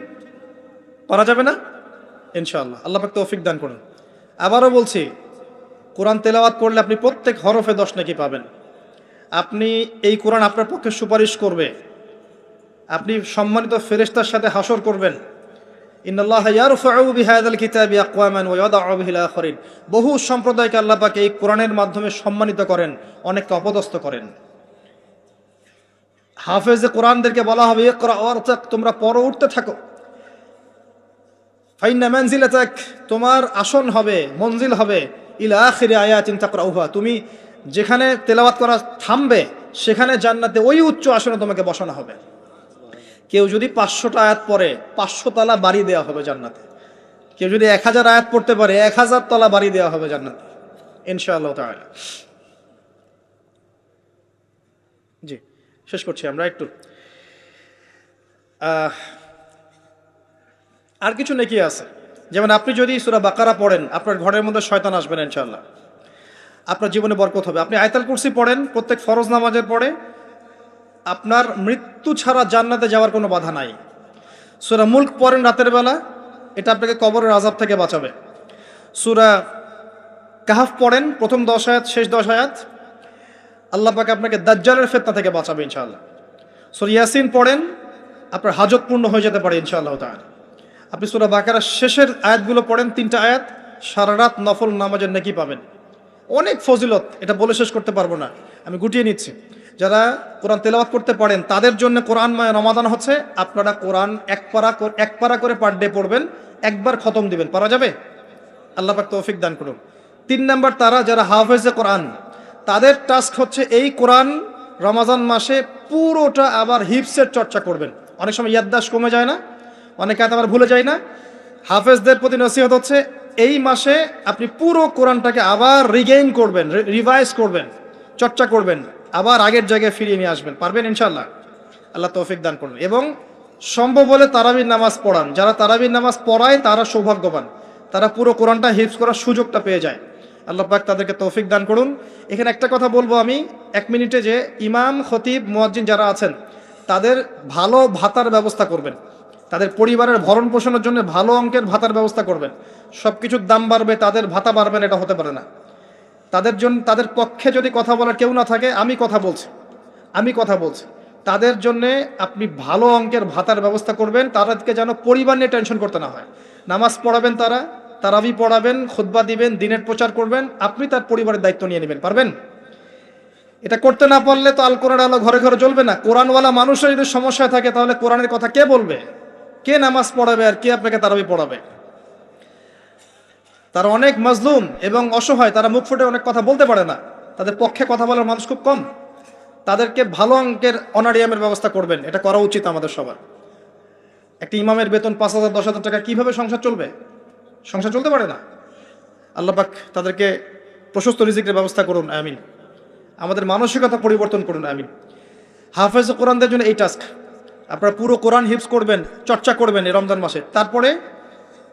পারা যাবে না ইনশাআল্লাহ। আল্লাহ পাক তৌফিক দান করুন। আবারও বলছি, কোরআন তেলাওয়াত করলে আপনি প্রত্যেক হরফে 10 নেকি পাবেন। আপনি এই কোরআন আপনার পক্ষে সুপারিশ করবে, আপনি সম্মানিত ফেরেশতার সাথে হাসর করবেন। ইন্নাল্লাহা ইয়ারফাউ বিহাযাল কিতাবি আকওয়ামান ওয়া ইয়াদাউ বিহিল আখারিন, বহু সম্প্রদায়কে আল্লাহ পাক এই কোরআনের মাধ্যমে সম্মানিত করেন, অনেককে অপদস্থ করেন। হাফেজে কোরআনদেরকে বলা হবে, ইকরা ওয়ারতাক, তোমরা পড়ো, উঠতে থাকো। ফাইন্না মানজিলাতাক, তোমার আসন হবে, মঞ্জিল হবে, ইলা আখিরি আয়াতিন তাকরাউহা, তুমি যেখানে তেলাওয়াত করা থামবে সেখানে জান্নাতে ওই উচ্চ আসনে তোমাকে বসানো হবে। কেউ যদি 500টা আয়াত পড়ে 500 তলা বাড়ি দেওয়া হবে জান্নাতে। কেউ যদি 1000 আয়াত পড়তে পারে 1000 তলা বাড়ি দেওয়া হবে জান্নাতে ইনশাআল্লাহ তাআলা। জি, শেষ করছি আমরা একটু। আর কিছু নেকি আছে, যেমন আপনি যদি সূরা বাকারা পড়েন আপনার ঘরের মধ্যে শয়তান আসবে না ইনশাআল্লাহ, আপনার জীবনে বরকত হবে। আপনি আয়াতুল কুরসি পড়েন প্রত্যেক ফরজ নামাজের পরে, আপনার মৃত্যু ছাড়া জান্নাতে যাওয়ার কোনো বাধা নাই। সূরা মুলক পড়েন রাতের বেলা, এটা আপনাকে কবরের আযাব থেকে বাঁচাবে। সূরা কাহফ পড়েন প্রথম 10 আয়াত শেষ 10 আয়াত, আল্লাহ পাক আপনাকে দাজ্জালের ফিতনা থেকে বাঁচাবে ইনশাআল্লাহ। সূরা ইয়াসিন পড়েন, আপনার হাজত পূর্ণ হয়ে যেতে পারে ইনশাআল্লাহ তাআলা। আপনি সূরা বাকারার শেষের আয়াতগুলো পড়েন 3টা আয়াত, সারা রাত নফল নামাজের নেকি পাবেন। অনেক ফজিলত, এটা বলে শেষ করতে পারবো না, আমি গুটিয়ে নিচ্ছি। যারা কোরআন তেলাওয়াত করতে পারেন তাদের জন্য কোরআনময় রমাদান হচ্ছে, আপনারা কোরআন এক পারা করে পার ডে পড়বেন, একবার খতম দিবেন, পারা যাবে? আল্লাহ পাক তৌফিক দান করুন। 3 নাম্বার, তারা যারা হাফেজে কোরআন, তাদের টাস্ক হচ্ছে এই কোরআন রমাজান মাসে পুরোটা আবার হিফসের চর্চা করবেন। অনেক সময় ইয়াদদাশ কমে যায় না, অনেক আয়াত আবার ভুলে যায় না। হাফেজদের প্রতি নসিহত হচ্ছে এই মাসে আপনি পুরো কোরআনটাকে আবার রিগেইন করবেন, রিভাইজ করবেন, চর্চা করবেন, আবার আগের জায়গায় ফিরিয়ে নিয়ে আসবেন। পারবেন ইনশাআল্লাহ? আল্লাহ তৌফিক দান করুন। এবং সম্ভব হলে তারাবির নামাজ পড়ান। যারা তারাবির নামাজ পড়ায় তারা সৌভাগ্যবান, তারা পুরো কোরআনটা হিফজ করার সুযোগটা পেয়ে যায়। আল্লাহ পাক তাদেরকে তৌফিক দান করুন। এখানে একটা কথা বলবো আমি 1 মিনিটে, যে ইমাম খতিব মুয়াজ্জিন যারা আছেন তাদের ভালো ভাতার ব্যবস্থা করবেন, তাদের পরিবারের ভরণ পোষণের জন্য ভালো অঙ্কের ভাতার ব্যবস্থা করবেন। সব কিছুর দাম বাড়বে, তাদের ভাতা বাড়বে না, এটা হতে পারে না। তাদের জন্য, তাদের পক্ষে যদি কথা বলার কেউ না থাকে, আমি কথা বলছি, তাদের জন্যে আপনি ভালো অঙ্কের ভাতার ব্যবস্থা করবেন, তাদেরকে যেন পরিবার নিয়ে টেনশন করতে না হয়। নামাজ পড়াবেন, তারাবি পড়াবেন, খুতবা দিবেন, দিনের প্রচার করবেন, আপনি তার পরিবারের দায়িত্ব নিয়ে নেবেন। পারবেন? এটা করতে না পারলে তো আল কোরআন আলো ঘরে ঘরে জ্বলবে না। কোরআনওয়ালা মানুষের যদি সমস্যায় থাকে তাহলে কোরআনের কথা কে বলবে? কে নামাজ পড়াবে আর কে আপনাকে তারাবি পড়াবে? তারা অনেক মাজলুম এবং অসহায়, তারা মুখ ফুটে অনেক কথা বলতে পারে না, তাদের পক্ষে কথা বলার মানুষ খুব কম। তাদেরকে ভালো অঙ্কের অনারিয়ামের ব্যবস্থা করবেন, এটা করা উচিত আমাদের সবার। একটি ইমামের বেতন 5,000 10,000 টাকা, কিভাবে সংসার চলবে? সংসার চলতে পারে না। আল্লাহ পাক তাদেরকে প্রশস্ত রিজিকের ব্যবস্থা করুন, আমিন। আমাদের মানসিকতা পরিবর্তন করুন, আমিন। হাফেজ কোরআনদের জন্য এই টাস্ক, আপনারা পুরো কোরআন হিফজ করবেন, চর্চা করবেন এই রমজান মাসে। তারপরে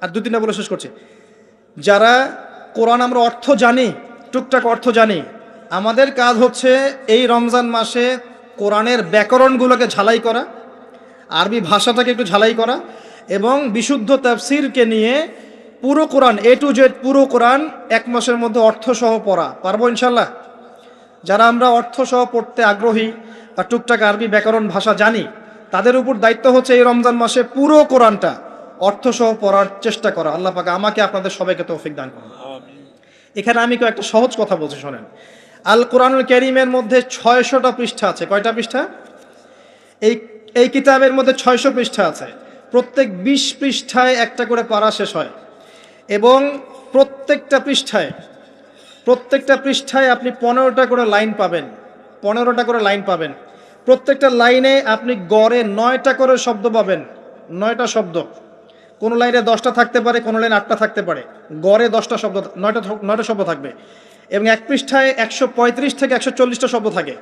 আর 2-3টা বলে শেষ করছি। যারা কোরআন আমরা অর্থ জানি, টুকটাক অর্থ জানি, আমাদের কাজ হচ্ছে এই রমজান মাসে কোরআনের ব্যাকরণগুলোকে ঝালাই করা, আরবি ভাষাটাকে একটু ঝালাই করা, এবং বিশুদ্ধ তাফসিরকে নিয়ে পুরো কোরআন A to Z পুরো কোরআন 1 মাসের মধ্যে অর্থসহ পড়া। পারবো ইনশাল্লাহ? যারা আমরা অর্থসহ পড়তে আগ্রহী বা টুকটাক আরবি ব্যাকরণ ভাষা জানি, তাদের উপর দায়িত্ব হচ্ছে এই রমজান মাসে পুরো কোরআনটা অর্থসহ পড়ার চেষ্টা করা। আল্লাহ পাক আমাকে আপনাদের সবাইকে তৌফিক দান করুন। এখানে আমি একটা সহজ কথা বলছি, শোনেন। আল কোরআনুল কারীমের মধ্যে 600টা পৃষ্ঠা আছে। কয়টা পৃষ্ঠা? এই কিতাবের মধ্যে 600 পৃষ্ঠা আছে। প্রত্যেক 20 পৃষ্ঠায় একটা করে পারা শেষ হয়, এবং প্রত্যেকটা পৃষ্ঠায় আপনি 15টা করে লাইন পাবেন। 15টা করে লাইন পাবেন। প্রত্যেকটা লাইনে আপনি গড়ে 9টা করে শব্দ পাবেন। 9টা শব্দ, কোন লাইনে 10টা থাকতে পারে, কোন লাইনে 8টা থাকতে পারে, গড়ে 10টা শব্দ, 9টা শব্দ থাকবে। এবং এক পৃষ্ঠায় 135 থেকে 140টা শব্দ থাকে।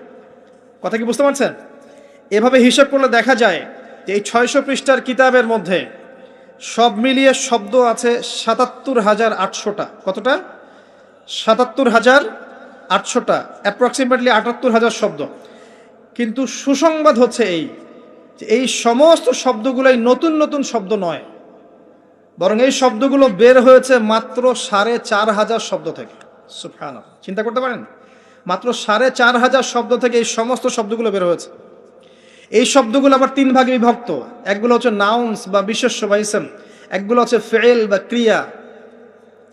কথা কি বুঝতে পারছেন? এভাবে হিসাব করলে দেখা যায় যে এই 600 পৃষ্ঠার কিতাবের মধ্যে সব মিলিয়ে শব্দ আছে 77,800টা। কতটা? 77,800টা, অ্যাপ্রক্সিমেটলি 78,000 শব্দ। কিন্তু সুসংবাদ হচ্ছে এই যে এই সমস্ত শব্দগুলোই নতুন নতুন শব্দ নয়, বরং এই শব্দগুলো বের হয়েছে মাত্র 4,500 শব্দ থেকে। সুবহানাল্লাহ, চিন্তা করতে পারেন? মাত্র 4,500 শব্দ থেকে এই সমস্ত শব্দগুলো বের হয়েছে। এই শব্দগুলো আবার 3 ভাগে বিভক্ত। একগুলো হচ্ছে নাউন্স বা বিশেষ্য বা ইসম, একগুলো হচ্ছে ফেল বা ক্রিয়া,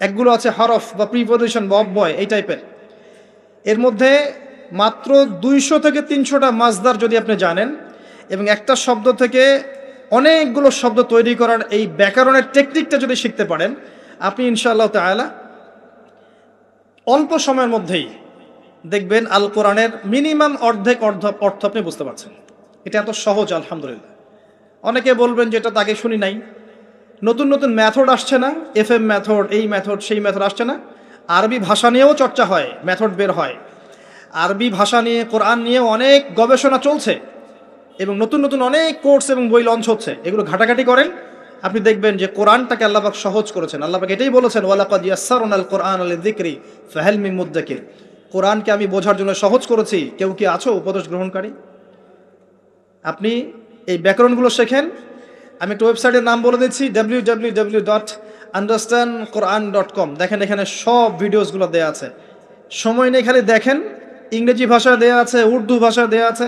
একগুলো আছে হরফ বা প্রিপোজিশন বা অব্যয়, এই টাইপের। এর মধ্যে মাত্র 200 থেকে 300টা মাজদার যদি আপনি জানেন, এবং একটা শব্দ থেকে অনেকগুলো শব্দ তৈরি করার এই ব্যাকরণের টেকনিকটা যদি শিখতে পারেন, আপনি ইনশাআল্লাহ তাআলা অল্প সময়ের মধ্যেই দেখবেন আল কোরআনের মিনিমাম অর্ধেক অর্থ আপনি বুঝতে পারছেন। এটা এত সহজ, আলহামদুলিল্লাহ। অনেকে বলবেন যেটা তাকে শুনি নাই, নতুন নতুন মেথড আসছে না, FM মেথড, এই মেথড, সেই মেথড আসছে না। আরবি ভাষা নিয়েও চর্চা হয়, মেথড বের হয়। আরবি ভাষা নিয়ে, কোরআন নিয়ে অনেক গবেষণা চলছে এবং নতুন নতুন অনেক কোর্স এবং বই লঞ্চ হচ্ছে। এগুলো ঘাটাঘাটি করেন, আপনি দেখবেন যে কোরআনটাকে আল্লাহ পাক সহজ করেছেন। আল্লাহ পাক এটাই বলেছেন, ওয়ালাকাদ ইয়াসসারনাল কোরআনা লিযিকরি ফাহাল মিন মুদ্দাকির। কোরআনকে আমি বোঝার জন্য সহজ করেছি, কেউ কি আছো উপদেশ গ্রহণকারী? আপনি এই ব্যাকরণগুলো শেখেন। আমি একটা ওয়েবসাইটের নাম বলে দিচ্ছি, www.understandquran.com। দেখেন এখানে সব ভিডিওসগুলো দেওয়া আছে, সময় নেই খালি দেখেন। ইংরেজি ভাষায় দেওয়া আছে, উর্দু ভাষায় দেওয়া আছে,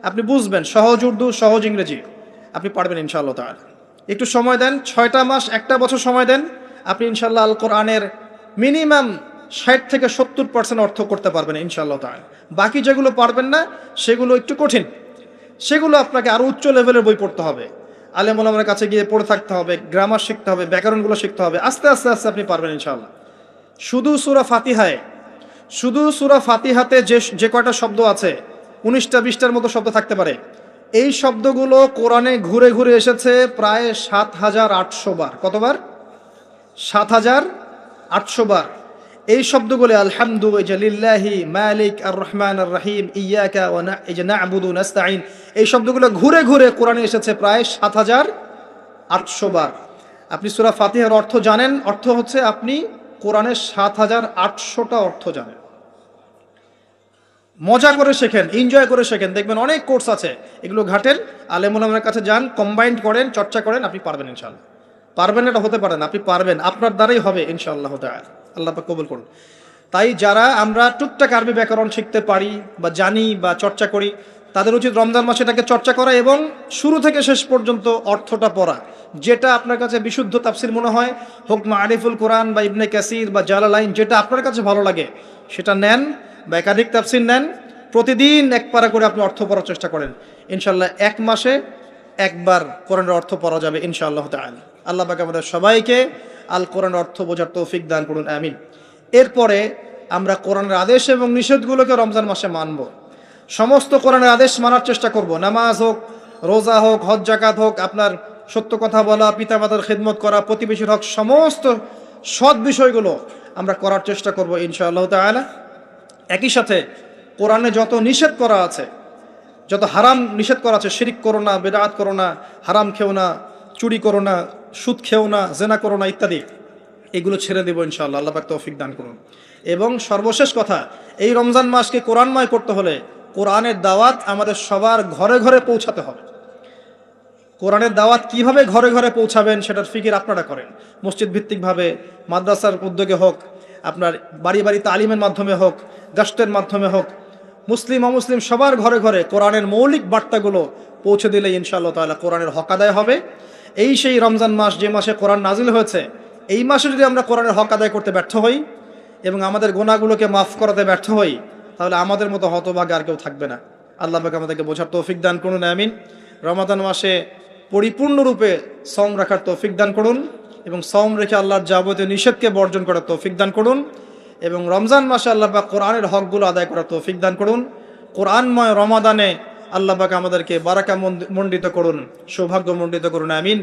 আপনি বুঝবেন। সহজ উর্দু, সহজ ইংরেজি, আপনি পারবেন ইনশাআল্লাহ তাআলা। একটু সময় দেন, 6টা মাস, 1টা বছর সময় দেন, আপনি ইনশাআল্লাহ আল কোরআনের মিনিমাম 60 থেকে 70% অর্থ করতে পারবেন ইনশাআল্লাহ তাআলা। বাকি যেগুলো পারবেন না সেগুলো একটু কঠিন, সেগুলো আপনাকে আরও উচ্চ লেভেলের বই পড়তে হবে, আলেম ওলামার কাছে গিয়ে পড়ে থাকতে হবে, গ্রামার শিখতে হবে, ব্যাকরণগুলো শিখতে হবে। আস্তে আস্তে আস্তে আপনি পারবেন ইনশাআল্লাহ। শুধু সূরা ফাতিহাতে যে কয়টা শব্দ আছে, 19টা 20টার মতো শব্দ থাকতে পারে। এই শব্দগুলো কোরআনে ঘুরে ঘুরে এসেছে প্রায় 7800 বার। কতবার? 7800 বার। এই শব্দগুলো আলহামদু, এই যে লিল্লাহি, মালিক, আর রহমান আর রহিম, ইয়াকা ওয়া না'বুদু নাস্তাইন, এই শব্দগুলো ঘুরে ঘুরে কোরআনে এসেছে প্রায় 7800 বার। আপনি সূরা ফাতিহার অর্থ জানেন, অর্থ হচ্ছে আপনি কোরআনের 7800টা অর্থ জানেন। মজা করে শেখেন, এনজয় করে শেখেন, দেখবেন অনেক কোর্স আছে, এগুলো ঘাটেন, আলেম ওলামার কাছে যান, কম্বাইন্ড করেন, চর্চা করেন, আপনি পারবেন ইনশাআল্লাহ। পারবেন, এটা হতে পারেন, আপনি পারবেন, আপনার দ্বারাই হবে ইনশাআল্লাহ তাআলা। আল্লাহ পাক কবুল করুন। তাই যারা আমরা টুকটাক আরবি ব্যাকরণ শিখতে পারি বা জানি বা চর্চা করি, তাদের উচিত রমজান মাসে এটাকে চর্চা করা এবং শুরু থেকে শেষ পর্যন্ত অর্থটা পড়া। যেটা আপনার কাছে বিশুদ্ধ তাফসির মনে হয়, হোক মারিফুল কোরআন বা ইবনে কাসির বা জালালাইন, যেটা আপনার কাছে ভালো লাগে সেটা নেন, বা একাধিক তাফসির নেন। প্রতিদিন এক পারা করে আপনি অর্থ পড়ার চেষ্টা করেন, ইনশাআল্লাহ 1 মাসে একবার কোরআনের অর্থ পড়া যাবে ইনশাআল্লাহ তাআলা। আল্লাহ পাক আমাদের সবাইকে আল কোরআনের অর্থ বোঝার তৌফিক দান করুন, আমিন। এরপরে আমরা কোরআনের আদেশ এবং নিষেধগুলোকে রমজান মাসে মানব। সমস্ত কোরআনের আদেশ মানার চেষ্টা করব। নামাজ হোক, রোজা হোক, হজ জাকাত হোক, আপনার সত্য কথা বলা, পিতামাতার খেদমত করা, প্রতিবেশীর হক, সমস্ত সৎ বিষয়গুলো আমরা করার চেষ্টা করব ইনশাআল্লাহ তাআলা। একই সাথে কোরআনে যত নিষেধ করা আছে, যত হারাম নিষেধ করা আছে, শিরিক করো না, বেদাত করো না, হারাম খেও না, চুরি করো না, সুদ খেও না, জেনা করো না ইত্যাদি, এগুলো ছেড়ে দেবো ইনশাআল্লাহ। আল্লাহ পাক তৌফিক দান করুন। এবং সর্বশেষ কথা, এই রমজান মাসকে কোরআনময় করতে হলে কোরআনের দাওয়াত আমাদের সবার ঘরে ঘরে পৌঁছাতে হবে। কোরআনের দাওয়াত কিভাবে ঘরে ঘরে পৌঁছাবেন সেটার ফিকির আপনারা করেন। মসজিদ ভিত্তিকভাবে, মাদ্রাসার উদ্যোগে হোক, আপনার বাড়ি বাড়ি তালিমের মাধ্যমে হোক, গাস্টের মাধ্যমে হোক, মুসলিম অমুসলিম সবার ঘরে ঘরে কোরআনের মৌলিক বার্তাগুলো পৌঁছে দিলে ইনশাআল্লাহ তাআলা কোরআনের হক আদায় হবে। এই সেই রমজান মাস, যে মাসে কোরআন নাজিল হয়েছে, এই মাসে যদি আমরা কোরআনের হক আদায় করতে ব্যর্থ হই এবং আমাদের গুনাহগুলোকে মাফ করাতে ব্যর্থ হই, তাহলে আমাদের মতো হতভাগা আর কেউ থাকবে না। আল্লাহ পাক আমাদেরকে বোঝার তৌফিক দান করুন, আমিন। রমাদান মাসে পরিপূর্ণরূপে সওম রাখার তৌফিক দান করুন এবং সওম রেখে আল্লাহর যাবতীয় নিষেধকে বর্জন করার তৌফিক দান করুন এবং রমজান মাসে আল্লাহ পাক কোরআনের হকগুলো আদায় করার তৌফিক দান করুন। কোরআনময় রমাদানে আল্লাহ পাক আমাদেরকে বারাকা মণ্ডিত করুন, সৌভাগ্য মণ্ডিত করুন, আমিন।